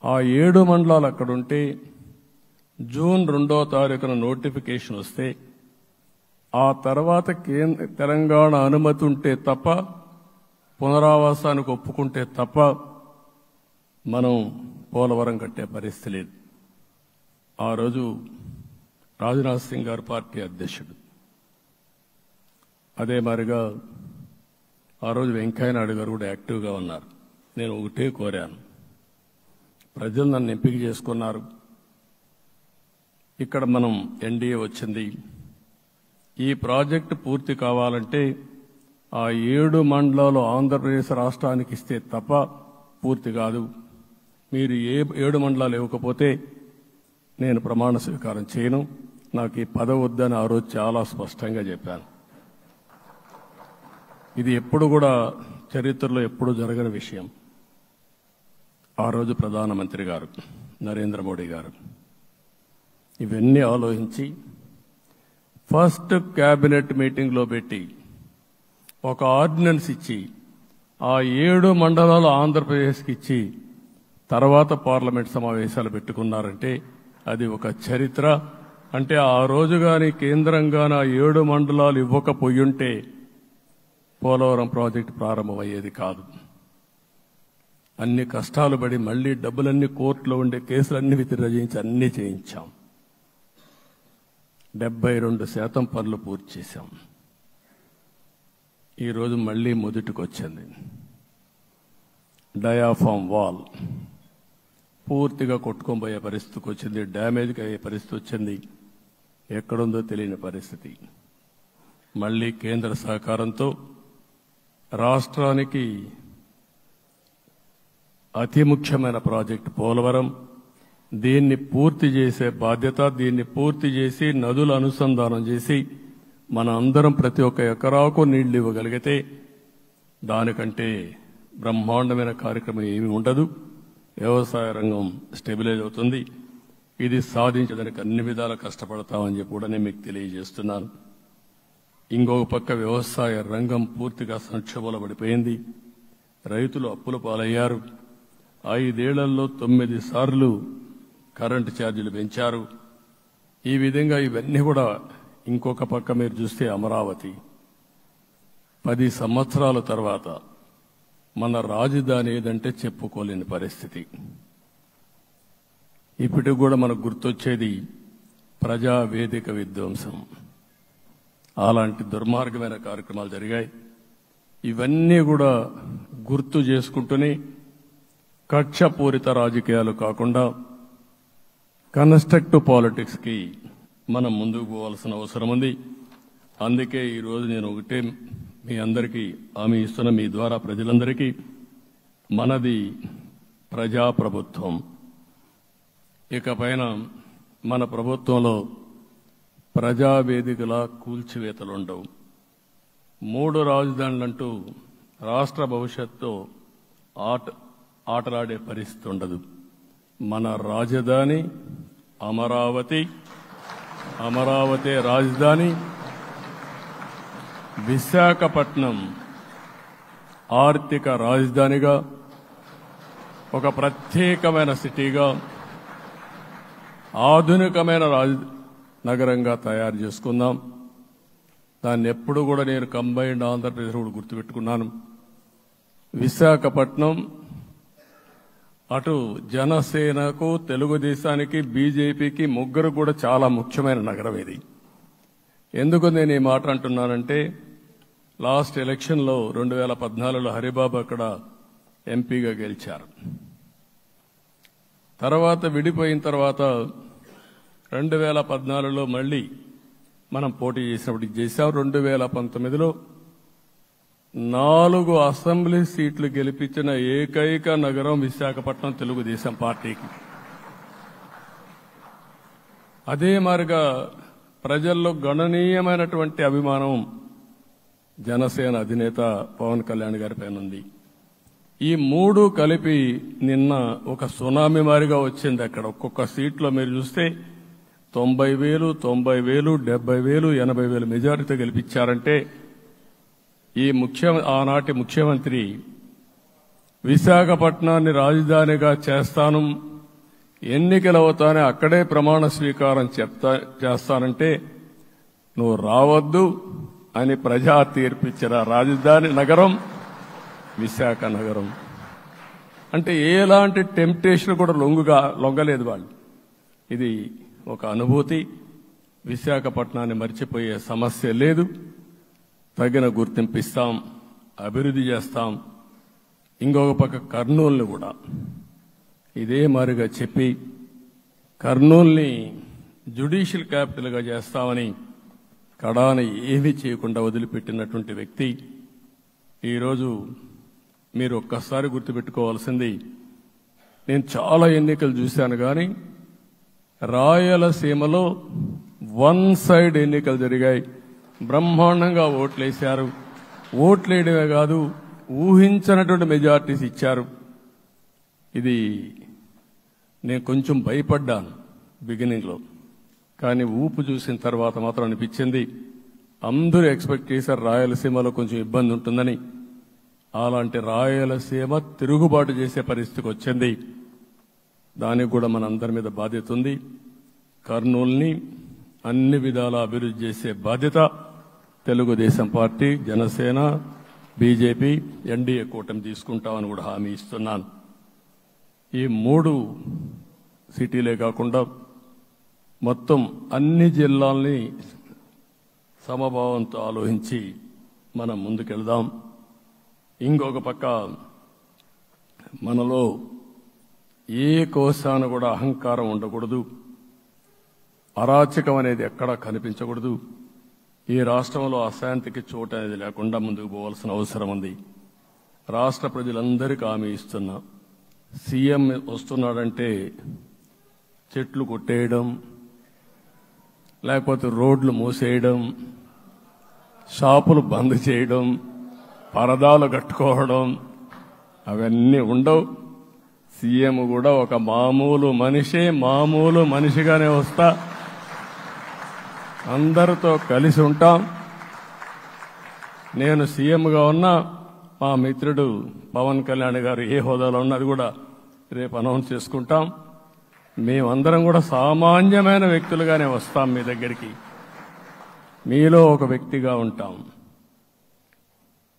ఆ 7 మండలాలు అక్కడుంటే జూన్ 2వ తారీఖున నోటిఫికేషన్ వస్తే ఆ తర్వాత తెలంగాణ అనుమతి ఉంటే తప్ప, పునరావాసానికి ఒప్పుకుంటే తప్ప మనం పోలవరం కట్టే పరిస్థితి లేదు. ఆ రోజు రాజ్నాథ్ సింగ్ గారు పార్టీ అధ్యక్షుడు, అదే మాదిరిగా ఆ రోజు వెంకయ్య నాయుడు గారు కూడా యాక్టివ్గా ఉన్నారు. నేను ఒకటే కోరాను, ప్రజలు నన్ను ఎంపిక చేసుకున్నారు, ఇక్కడ మనం ఎన్డీఏ వచ్చింది, ఈ ప్రాజెక్టు పూర్తి కావాలంటే ఆ 7 మండలాలు ఆంధ్రప్రదేశ్ రాష్ట్రానికి ఇస్తే తప్ప పూర్తి కాదు. మీరు 7 మండలాలు ఇవ్వకపోతే నేను ప్రమాణ స్వీకారం చేయను, నాకు ఈ పదవి వద్దని ఆ రోజు చాలా స్పష్టంగా చెప్పాను. ఇది ఎప్పుడు కూడా చరిత్రలో ఎప్పుడు జరగని విషయం. ఆ రోజు ప్రధానమంత్రి గారు నరేంద్ర మోడీ గారు ఇవన్నీ ఆలోచించి ఫస్ట్ క్యాబినెట్ మీటింగ్లో పెట్టి ఒక ఆర్డినెన్స్ ఇచ్చి ఆ 7 మండలాలు ఆంధ్రప్రదేశ్కి ఇచ్చి తర్వాత పార్లమెంట్ సమావేశాలు పెట్టుకున్నారంటే అది ఒక చరిత్ర. అంటే ఆ రోజు కానీ కేంద్రంగాన 7 మండలాలు ఇవ్వకపోయుంటే పోలవరం ప్రాజెక్టు ప్రారంభమయ్యేది కాదు. అన్ని కష్టాలు పడి మళ్లీ డబ్బులన్నీ కోర్టులో ఉండే కేసులన్నీ విత్డ్రా చేయించి అన్నీ చేయించాం. 72% పనులు పూర్తి చేశాం. ఈరోజు మళ్లీ మొదటికి వచ్చింది. డయాఫామ్ వాల్ పూర్తిగా కొట్టుకోబోయే పరిస్థితికి వచ్చింది, డ్యామేజ్కి అయ్యే పరిస్థితి వచ్చింది, ఎక్కడుందో తెలియని పరిస్థితి. మళ్లీ కేంద్ర సహకారంతో రాష్ట్రానికి అతి ముఖ్యమైన ప్రాజెక్టు పోలవరం, దీన్ని పూర్తి చేసే బాధ్యత, దీన్ని పూర్తి చేసి నదుల అనుసంధానం చేసి మన అందరం ప్రతి ఒక్క ఎకరాకు నీళ్లు ఇవ్వగలిగితే దానికంటే బ్రహ్మాండమైన కార్యక్రమం ఏమీ ఉండదు. వ్యవసాయ రంగం స్టెబిలైజ్ అవుతుంది. ఇది సాధించడానికి అన్ని విధాలా కష్టపడతామని చెప్పి కూడా నేను మీకు తెలియజేస్తున్నాను. ఇంకొక పక్క వ్యవసాయ రంగం పూర్తిగా సంక్షోభంలో పడిపోయింది. రైతులు అప్పుల పాలయ్యారు. 5 ఏళ్లలో 9 సార్లు కరెంటు ఛార్జీలు పెంచారు. ఈ విధంగా ఇవన్నీ కూడా ఇంకొక పక్క మీరు చూస్తే అమరావతి 10 సంవత్సరాల తర్వాత మన రాజధాని ఏదంటే చెప్పుకోలేని పరిస్థితి. ఇప్పటికి కూడా మనకు గుర్తొచ్చేది ప్రజావేదిక విధ్వంసం. అలాంటి దుర్మార్గమైన కార్యక్రమాలు జరిగాయి. ఇవన్నీ కూడా గుర్తు చేసుకుంటూనే కక్షపూరిత రాజకీయాలు కాకుండా కన్స్ట్రక్టివ్ పాలిటిక్స్ కి మనం ముందుకు పోవాల్సిన అవసరం ఉంది. అందుకే ఈరోజు నేను ఒకటే మీ అందరికీ హామీ ఇస్తున్న, మీ ద్వారా ప్రజలందరికీ, మనది ప్రజాప్రభుత్వం. ఇకపైన మన ప్రభుత్వంలో ప్రజావేదికల కూల్చివేతలు ఉండవు. 3 రాజధానులంటూ రాష్ట్ర భవిష్యత్తు ఆటలాడే పరిస్థితి ఉండదు. మన రాజధాని అమరావతి, అమరావతి రాజధాని. విశాఖపట్నం ఆర్థిక రాజధానిగా, ఒక ప్రత్యేకమైన సిటీగా, ఆధునికమైన నగరంగా తయారు చేసుకుందాం. దాన్ని ఎప్పుడు కూడా నేను కంబైన్డ్ ఆంధ్రప్రదేశ్ కూడా గుర్తుపెట్టుకున్నాను. విశాఖపట్నం అటు జనసేనకు, తెలుగుదేశానికి, బీజేపీకి ముగ్గురు కూడా చాలా ముఖ్యమైన నగరం ఇది. ఎందుకు నేను ఈ మాట అంటున్నానంటే, లాస్ట్ ఎలక్షన్లో 2014లో హరిబాబు అక్కడ ఎంపీగా గెలిచారు. తర్వాత విడిపోయిన తర్వాత 2014లో మళ్ళీ మనం పోటీ చేసినప్పుడు చేశాం. 2019లో 4 అసెంబ్లీ సీట్లు గెలిపించిన ఏకైక నగరం విశాఖపట్నం తెలుగుదేశం పార్టీకి. అదే మాదిరిగా ప్రజల్లో గణనీయమైనటువంటి అభిమానం జనసేన అధినేత పవన్ కళ్యాణ్ గారి పైన ఉంది. ఈ 3 కలిపి నిన్న ఒక సునామీ మారిగా వచ్చింది. అక్కడ ఒక్కొక్క సీట్లో మీరు చూస్తే 90,000, 90,000, 70,000, 80,000 మెజారిటీతో గెలిపించారంటే ఆనాటి ముఖ్యమంత్రి విశాఖపట్నాన్ని రాజధానిగా చేస్తాను, ఎన్నికలు అవుతానే అక్కడే ప్రమాణ స్వీకారం చేస్తానంటే నువ్వు రావద్దు అని ప్రజా తీర్పిచ్చిన రాజధాని నగరం విశాఖ నగరం. అంటే ఎలాంటి టెంప్టేషన్ కూడా లొంగలేదు వాళ్ళు. ఇది ఒక అనుభూతి. విశాఖపట్నాన్ని మర్చిపోయే సమస్య లేదు. తగిన గుర్తింపు ఇస్తాం, అభివృద్ధి చేస్తాం. ఇంకొక పక్క కర్నూలుని కూడా ఇదే మాదిరిగా చెప్పి కర్నూలుని జ్యుడిషియల్ క్యాపిటల్గా చేస్తామని కడాన ఏమీ చేయకుండా వదిలిపెట్టినటువంటి వ్యక్తి. ఈరోజు మీరు ఒక్కసారి గుర్తుపెట్టుకోవాల్సింది, నేను చాలా ఎన్నికలు చూశాను కానీ రాయలసీమలో 1 సైడ్ ఎన్నికలు జరిగాయి. బ్రహ్మాండంగా ఓట్లేశారు. ఓట్లేయడమే కాదు, ఊహించినటువంటి మెజార్టీస్ ఇచ్చారు. ఇది నేను కొంచెం భయపడ్డాను బిగినింగ్లో, కానీ ఊపు చూసిన తర్వాత మాత్రం అనిపించింది అందరూ ఎక్స్పెక్ట్ చేశారు రాయలసీమలో కొంచెం ఇబ్బంది ఉంటుందని. అలాంటి రాయలసీమ తిరుగుబాటు చేసే పరిస్థితికి వచ్చింది. దానికి కూడా మన అందరి మీద బాధ్యత ఉంది. కర్నూలుని అన్ని విధాలా అభివృద్ధి చేసే బాధ్యత Telugu Desam party, Janasena, BJP, NDA కూటమి తీసుకుంటామని కూడా హామీ ఇస్తున్నాను. ఈ 3 సిటీలే కాకుండా మొత్తం అన్ని జిల్లాల్ని సమభావంతో ఆలోచించి మనం ముందుకెళ్దాం. ఇంకొక పక్క మనలో ఏ కోశాన కూడా అహంకారం ఉండకూడదు, అరాచకం అనేది ఎక్కడా కనిపించకూడదు. ఈ రాష్ట్రంలో అశాంతికి చోటు అనేది లేకుండా ముందుకు పోవాల్సిన అవసరం ఉంది. రాష్ట్ర ప్రజలందరికీ హామీ ఇస్తున్నా, సీఎం వస్తున్నాడంటే చెట్లు కొట్టేయడం, లేకపోతే రోడ్లు మూసేయడం, షాపులు బంద్ చేయడం, పరదాలు కట్టుకోవడం అవన్నీ ఉండవు. సీఎం కూడా ఒక మామూలు మనిషిగానే వస్తా, అందరితో కలిసి ఉంటాం. నేను సీఎంగా ఉన్నా మా మిత్రుడు పవన్ కళ్యాణ్ గారు ఏ హోదాలో ఉన్నది కూడా రేపు అనౌన్స్ చేసుకుంటాం. మేమందరం కూడా సామాన్యమైన వ్యక్తులుగానే వస్తాం మీ దగ్గరికి, మీలో ఒక వ్యక్తిగా ఉంటాం.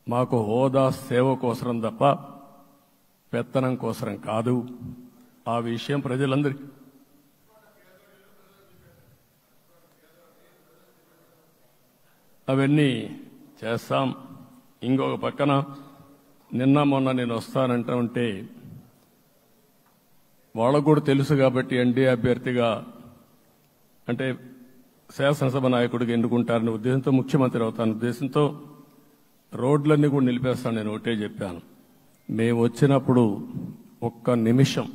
మాకు హోదా సేవ కోసరం తప్ప పెత్తనం కోసరం కాదు. ఆ విషయం ప్రజలందరికీ అవన్నీ చేస్తాం. ఇంకొక పక్కన నిన్న మొన్న నేను వస్తానంటా ఉంటే వాళ్ళకు కూడా తెలుసు కాబట్టి ఎన్డీఏ అభ్యర్థిగా అంటే శాసనసభ నాయకుడిగా ఎన్నుకుంటారనే ఉద్దేశంతో, ముఖ్యమంత్రి అవుతాను ఉద్దేశంతో రోడ్లన్నీ కూడా నిలిపేస్తాను. నేను ఒకటే చెప్పాను, మేము వచ్చినప్పుడు ఒక్క నిమిషం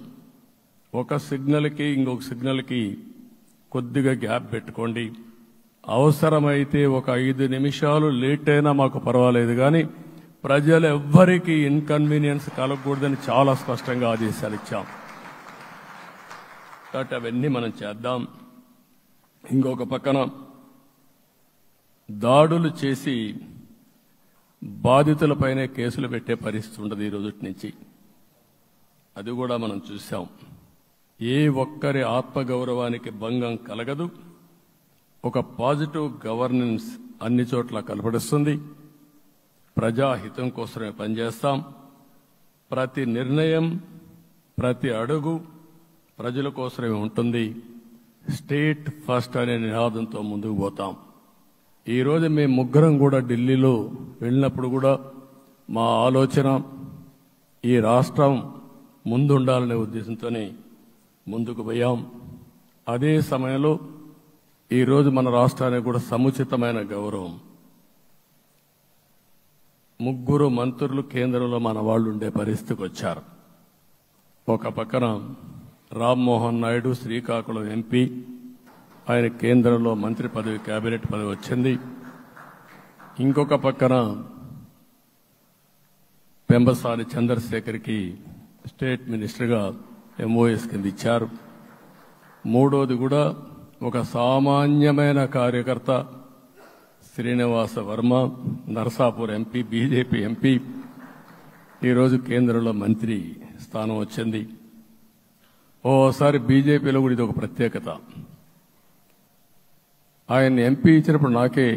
ఒక సిగ్నల్కి ఇంకొక సిగ్నల్కి కొద్దిగా గ్యాప్ పెట్టుకోండి, అవసరమైతే ఒక 5 నిమిషాలు లేట్ అయినా మాకు పర్వాలేదు, కానీ ప్రజలు ఎవ్వరికీ ఇన్కన్వీనియన్స్ కలగకూడదని చాలా స్పష్టంగా ఆదేశాలు ఇచ్చాం. కాబట్టి అవన్నీ మనం చేద్దాం. ఇంకొక పక్కన దాడులు చేసి బాధితులపైనే కేసులు పెట్టే పరిస్థితి ఉండదు ఈ రోజు నుంచి. అది కూడా మనం చూసాం. ఏ ఒక్కరి ఆత్మగౌరవానికి భంగం కలగదు. ఒక పాజిటివ్ గవర్నెన్స్ అన్ని చోట్ల కనపడుస్తుంది. ప్రజాహితం కోసమే పనిచేస్తాం. ప్రతి నిర్ణయం, ప్రతి అడుగు ప్రజల కోసమే ఉంటుంది. స్టేట్ ఫస్ట్ అనే నినాదంతో ముందుకు పోతాం. ఈరోజు మేము ముగ్గురం కూడా ఢిల్లీలో వెళ్ళినప్పుడు కూడా మా ఆలోచన ఈ రాష్ట్రం ముందుండాలనే ఉద్దేశంతోనే ముందుకు పోయాం. అదే సమయంలో ఈరోజు మన రాష్ట్రానికి కూడా సముచితమైన గౌరవం. ముగ్గురు మంత్రులు కేంద్రంలో మన వాళ్ళు ఉండే పరిస్థితికి వచ్చారు. ఒక పక్కన రామ్మోహన్ నాయుడు శ్రీకాకుళం ఎంపీ, ఆయన కేంద్రంలో మంత్రి పదవి, కేబినెట్ పదవి వచ్చింది. ఇంకొక పక్కన పెంబసాని చంద్రశేఖర్కి స్టేట్ మినిస్టర్గా ఎంఓఎస్ కింద ఇచ్చారు. మూడోది కూడా ఒక సామాన్యమైన కార్యకర్త Srinivasa Varma, Narasapur MP, BJP MP, ఈరోజు కేంద్రంలో మంత్రి స్థానం వచ్చింది. ఓసారి బీజేపీలో కూడా ఇది ఒక ప్రత్యేకత. ఆయన ఎంపీ ఇచ్చినప్పుడు నాకే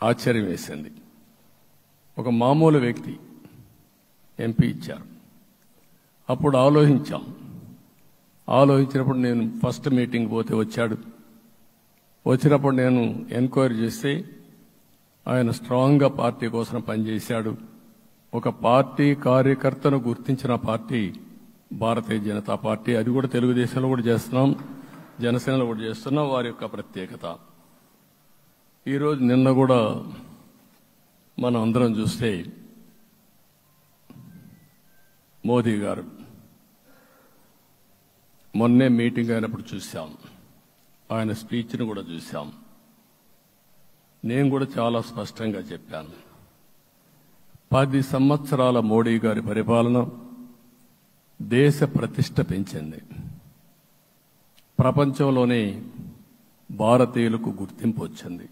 ఆశ్చర్యం వేసింది. ఒక మామూలు వ్యక్తి ఎంపీ ఇచ్చారు. అప్పుడు ఆలోచించినప్పుడు నేను ఫస్ట్ మీటింగ్ పోతే వచ్చాడు. వచ్చినప్పుడు నేను ఎంక్వైరీ చేస్తే ఆయన స్ట్రాంగ్గా పార్టీ కోసం పనిచేశాడు. ఒక పార్టీ కార్యకర్తను గుర్తించిన పార్టీ భారతీయ జనతా పార్టీ. అది కూడా తెలుగుదేశంలో కూడా చేస్తున్నాం, జనసేనలో కూడా చేస్తున్నాం. వారి యొక్క ప్రత్యేకత. ఈరోజు నిన్న కూడా మనం అందరం చూస్తే మోదీ గారు మొన్నే మీటింగ్ అయినప్పుడు చూశాం. ఆయన స్పీచ్ను కూడా చూశాం. నేను కూడా చాలా స్పష్టంగా చెప్పాను. 10 సంవత్సరాల మోడీ గారి పరిపాలన దేశ ప్రతిష్ట పెంచింది. ప్రపంచంలోనే భారతీయులకు గుర్తింపు వచ్చింది.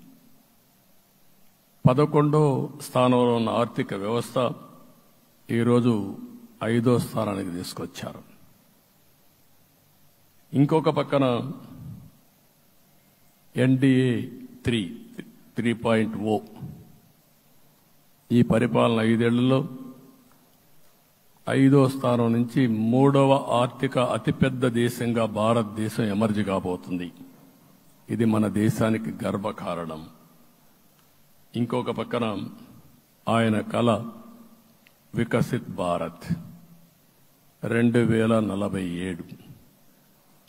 11వ స్థానంలో ఉన్న ఆర్థిక వ్యవస్థ ఈరోజు 5వ స్థానానికి తీసుకొచ్చారు. ఇంకొక పక్కన ఎన్డీఏ 3.0 ఈ పరిపాలన 5 ఏళ్లలో 5వ స్థానం నుంచి 3వ ఆర్థిక అతిపెద్ద దేశంగా భారతదేశం ఎమర్జ్ కాబోతుంది. ఇది మన దేశానికి గర్వకారణం. ఇంకొక పక్కన ఆయన కల వికసిత్ భారత్ 2047,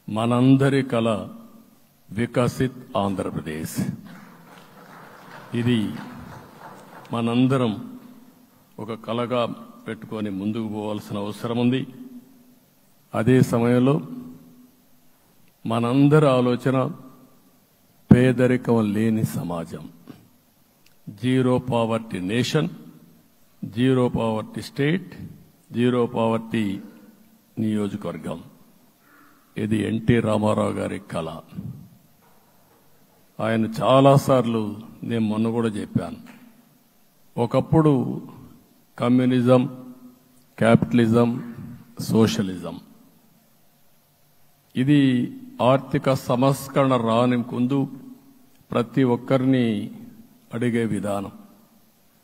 మనందరి కల వికసిత్ ఆంధ్రప్రదేశ్. ఇది మనందరం ఒక కలగా పెట్టుకొని ముందుకు పోవాల్సిన అవసరం ఉంది. అదే సమయంలో మనందరి ఆలోచన పేదరికం లేని సమాజం, zero poverty nation, zero poverty state, zero poverty నియోజకవర్గం. ఇది ఎన్టీ రామారావు గారి కళ. ఆయన చాలాసార్లు నేను మొన్న కూడా చెప్పాను. ఒకప్పుడు కమ్యూనిజం, క్యాపిటలిజం, సోషలిజం ఇది ఆర్థిక సంస్కరణ రాని ముందు ప్రతి ఒక్కరిని అడిగే విధానం.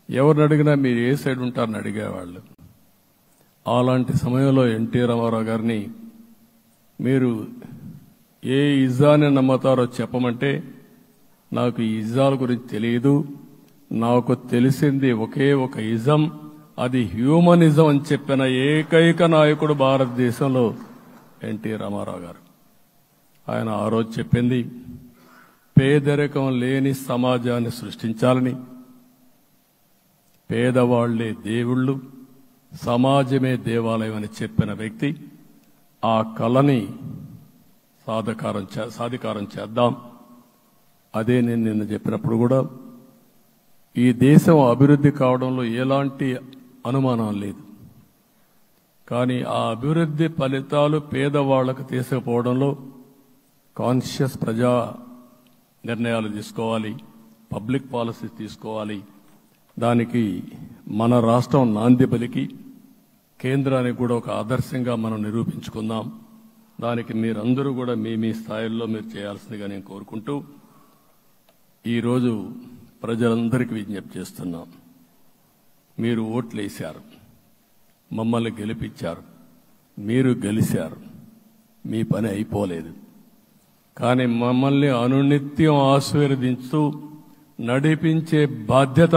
ఎవరిని అడిగినా మీరు ఏ సైడ్ ఉంటారని అడిగేవాళ్ళు. అలాంటి సమయంలో ఎన్టీ రామారావు గారిని మీరు ఏ ఇజాన్ని నమ్ముతారో చెప్పమంటే నాకు ఈ ఇజాల గురించి తెలియదు, నాకు తెలిసింది ఒకే ఒక ఇజం, అది హ్యూమనిజం అని చెప్పిన ఏకైక నాయకుడు భారతదేశంలో ఎన్టీ రామారావు గారు. ఆయన ఆ రోజు చెప్పింది పేదరికం లేని సమాజాన్ని సృష్టించాలని, పేదవాళ్లే దేవుళ్ళు, సమాజమే దేవాలయం అని చెప్పిన వ్యక్తి. ఆ కళని సాధికారం చేద్దాం. అదే నేను నిన్న చెప్పినప్పుడు కూడా ఈ దేశం అభివృద్ధి కావడంలో ఎలాంటి అనుమానం లేదు. కానీ ఆ అభివృద్ధి ఫలితాలు పేదవాళ్లకు తీసుకుపోవడంలో కాన్షియస్ ప్రజా నిర్ణయాలు తీసుకోవాలి, పబ్లిక్ పాలసీ తీసుకోవాలి. దానికి మన రాష్ట్రం నాంది పలికి కేంద్రానికి కూడా ఒక ఆదర్శంగా మనం నిరూపించుకుందాం. దానికి మీరందరూ కూడా మీ స్థాయిల్లో మీరు చేయాల్సిందిగా నేను కోరుకుంటూ ఈరోజు ప్రజలందరికీ విజ్ఞప్తి చేస్తున్నాం. మీరు ఓట్లు వేశారు, మమ్మల్ని గెలిపించారు, మీరు గెలిచారు, మీ పని అయిపోలేదు. కానీ మమ్మల్ని అనునిత్యం ఆశీర్వదించుతూ నడిపించే బాధ్యత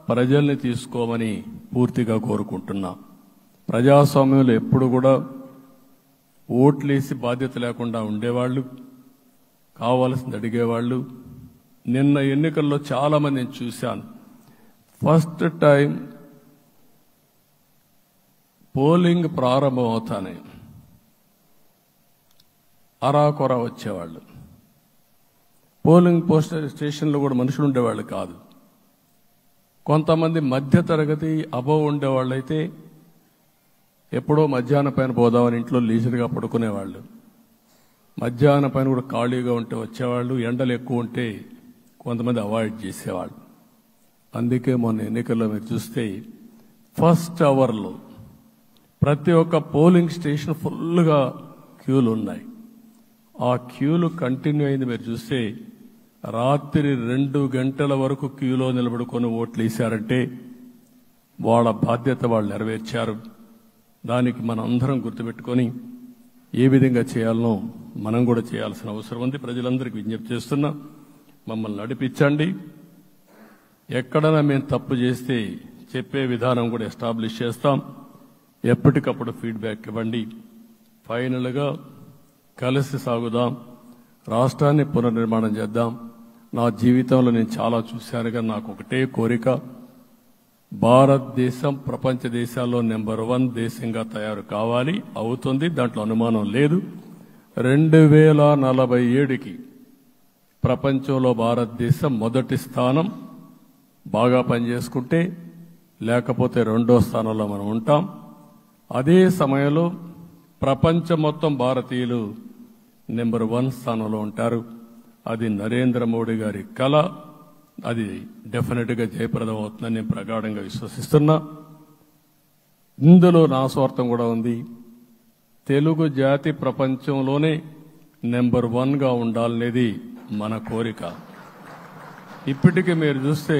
ప్రజల్ని తీసుకోమని పూర్తిగా కోరుకుంటున్నాం. ప్రజాస్వామ్యంలో ఎప్పుడు కూడా ఓట్లేసి బాధ్యత లేకుండా ఉండేవాళ్ళు, కావాల్సింది అడిగేవాళ్ళు. నిన్న ఎన్నికల్లో చాలా మందిని చూశాను. ఫస్ట్ టైం పోలింగ్ ప్రారంభం అవుతానే అరాకొర వచ్చేవాళ్ళు. పోలింగ్ పోస్ట్ స్టేషన్లో కూడా మనుషులు ఉండేవాళ్ళు కాదు. కొంతమంది మధ్య తరగతి అబవ్ ఉండేవాళ్ళు అయితే ఎప్పుడో మధ్యాహ్నం పైన పోదామని ఇంట్లో లీజర్గా పడుకునేవాళ్ళు. మధ్యాహ్నం పైన కూడా ఖాళీగా ఉంటే వచ్చేవాళ్ళు. ఎండలు ఎక్కువ ఉంటే కొంతమంది అవాయిడ్ చేసేవాళ్ళు. అందుకే మొన్న ఎన్నికల్లో మీరు చూస్తే ఫస్ట్ అవర్లో ప్రతి ఒక్క పోలింగ్ స్టేషన్ ఫుల్గా క్యూలు ఉన్నాయి. ఆ క్యూలు కంటిన్యూ అయింది. మీరు చూస్తే రాత్రి 2 గంటల వరకు క్యూలో నిలబడుకొని ఓట్లు వేశారంటే వాళ్ళ బాధ్యత వాళ్ళు నెరవేర్చారు. దానికి మనం అందరం గుర్తుపెట్టుకొని ఏ విధంగా చేయాలనో మనం కూడా చేయాల్సిన అవసరం ఉంది. ప్రజలందరికీ విజ్ఞప్తి చేస్తున్నా, మమ్మల్ని నడిపించండి. ఎక్కడైనా మేము తప్పు చేస్తే చెప్పే విధానం కూడా ఎస్టాబ్లిష్ చేస్తాం. ఎప్పటికప్పుడు ఫీడ్బ్యాక్ ఇవ్వండి. ఫైనల్గా కలిసి సాగుదాం, రాష్ట్రాన్ని పునర్నిర్మాణం చేద్దాం. నా జీవితంలో నేను చాలా చూశానుగా నాకు ఒకటే కోరిక, భారతదేశం ప్రపంచ దేశాల్లో నెంబర్ 1 దేశంగా తయారు కావాలి. అవుతుంది, దాంట్లో అనుమానం లేదు. 2047కి ప్రపంచంలో భారతదేశం మొదటి స్థానం. బాగా పనిచేసుకుంటే, లేకపోతే 2వ స్థానంలో మనం ఉంటాం. అదే సమయంలో ప్రపంచం మొత్తం భారతీయులు నెంబర్ 1 స్థానంలో ఉంటారు. అది నరేంద్ర మోడీ గారి కళ. అది డెఫినెట్గా జయప్రదం అవుతుందని నేను ప్రగాఢంగా విశ్వసిస్తున్నా. ఇందులో నా స్వార్థం కూడా ఉంది. తెలుగు జాతి ప్రపంచంలోనే నెంబర్ 1గా ఉండాలనేది మన కోరిక. ఇప్పటికీ మీరు చూస్తే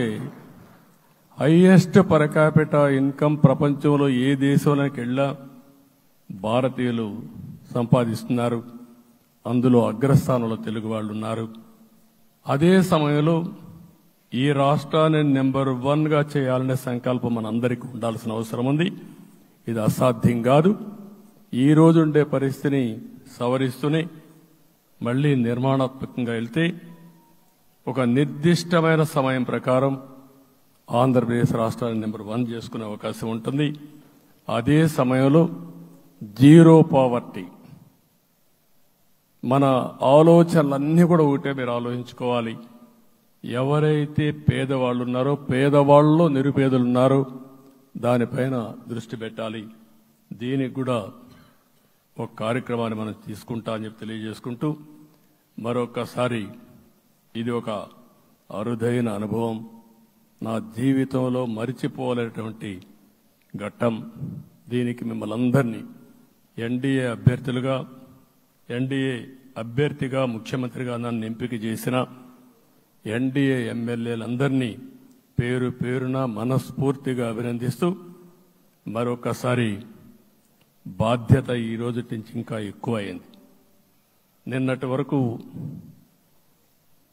హైయెస్ట్ పర్ క్యాపిటా ఇన్కమ్ ప్రపంచంలో ఏ దేశంలోకి వెళ్ళా భారతీయులు సంపాదిస్తున్నారు. అందులో అగ్రస్థానంలో తెలుగు వాళ్ళు ఉన్నారు. అదే సమయంలో ఈ రాష్ట్రాన్ని నెంబర్ 1గా చేయాలనే సంకల్పం మనందరికీ ఉండాల్సిన అవసరం ఉంది. ఇది అసాధ్యం కాదు. ఈ రోజు ఉండే పరిస్థితిని సవరిస్తూనే మళ్లీ నిర్మాణాత్మకంగా వెళ్తే ఒక నిర్దిష్టమైన సమయం ప్రకారం ఆంధ్రప్రదేశ్ రాష్ట్రాన్ని నెంబర్ 1 చేసుకునే అవకాశం ఉంటుంది. అదే సమయంలో జీరో పావర్టీ. మన ఆలోచనలన్నీ కూడా ఒకటే మీరు ఆలోచించుకోవాలి. ఎవరైతే పేదవాళ్ళు ఉన్నారో, పేదవాళ్ళలో నిరుపేదలు ఉన్నారో దానిపైన దృష్టి పెట్టాలి. దీనికి కూడా ఒక కార్యక్రమాన్ని మనం తీసుకుంటా అని చెప్పి తెలియజేసుకుంటూ మరొకసారి ఇది ఒక అరుదైన అనుభవం. నా జీవితంలో మరిచిపోలేనటువంటి ఘట్టం. దీనికి మిమ్మల్ని అందరినీ ఎన్డీఏ అభ్యర్థిగా ముఖ్యమంత్రిగా నన్ను ఎంపిక చేసిన ఎన్డీఏ ఎమ్మెల్యేలందరినీ పేరు పేరున మనస్ఫూర్తిగా అభినందిస్తూ మరొకసారి బాధ్యత ఈ రోజు నుంచి ఇంకా ఎక్కువైంది. నిన్నటి వరకు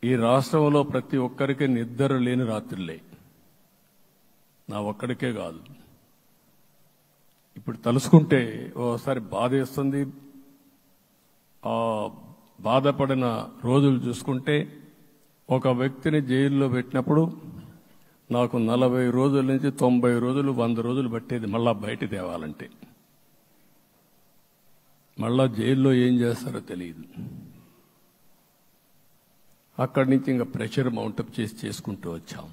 ఈ రాష్ట్రంలో ప్రతి ఒక్కరికి నిద్ర లేని రాత్రులే. నా ఒక్కడికే కాదు. ఇప్పుడు తలుసుకుంటే ఓసారి బాధేస్తుంది. ఆ బాధపడిన రోజులు చూసుకుంటే ఒక వ్యక్తిని జైల్లో పెట్టినప్పుడు నాకు 40 రోజుల నుంచి 90 రోజులు 100 రోజులు పట్టేది మళ్ళా బయట తేవాలంటే. మళ్ళా జైల్లో ఏం చేస్తారో తెలియదు. అక్కడి నుంచి ఇంకా ప్రెషర్ మౌంటప్ చేసుకుంటూ వచ్చాం.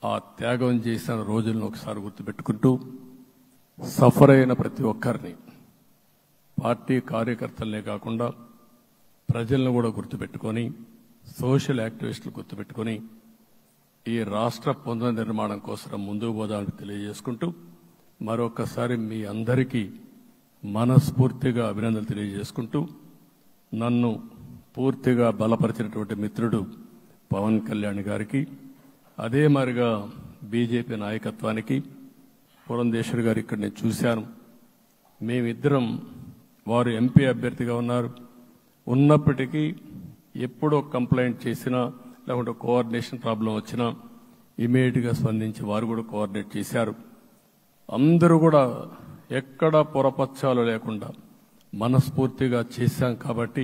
ఆ త్యాగం చేసిన రోజులను ఒకసారి గుర్తుపెట్టుకుంటూ సఫర్ అయిన ప్రతి ఒక్కరిని, పార్టీ కార్యకర్తలనే కాకుండా ప్రజలను కూడా గుర్తుపెట్టుకొని, సోషల్ యాక్టివిస్టులు గుర్తుపెట్టుకొని ఈ రాష్ట్ర పునర్నిర్మాణం కోసం ముందుకు పోదామని తెలియజేసుకుంటూ మరొకసారి మీ అందరికీ మనస్ఫూర్తిగా అభినందనలు తెలియజేసుకుంటూ నన్ను పూర్తిగా బలపరిచినటువంటి మిత్రుడు పవన్ కళ్యాణ్ గారికి అదే మరిగా బీజేపీ నాయకత్వానికి పురంధేశ్వరి గారు ఇక్కడ నేను చూశాను. మేమిద్దరం వారు ఎంపీ అభ్యర్థిగా ఉన్నప్పటికీ ఎప్పుడో కంప్లైంట్ చేసినా లేకుంటే కోఆర్డినేషన్ ప్రాబ్లం వచ్చినా ఇమీడియట్గా స్పందించి వారు కూడా కోఆర్డినేట్ చేశారు. అందరూ కూడా ఎక్కడా పొరపచ్చాలు లేకుండా మనస్ఫూర్తిగా చేశాం కాబట్టి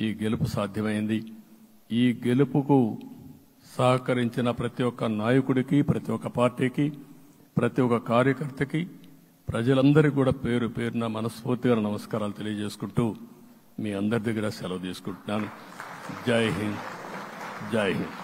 ఈ గెలుపు సాధ్యమైంది. ఈ గెలుపుకు సహకరించిన ప్రతి ఒక్క నాయకుడికి, ప్రతి ఒక్క పార్టీకి, ప్రతి ఒక్క కార్యకర్తకి, ప్రజలందరికీ కూడా పేరు పేరున మనస్ఫూర్తిగా నమస్కారాలు తెలియజేసుకుంటూ మీ అందరి దగ్గర సెలవు తీసుకుంటున్నాను. జై హింద్, జై హింద్.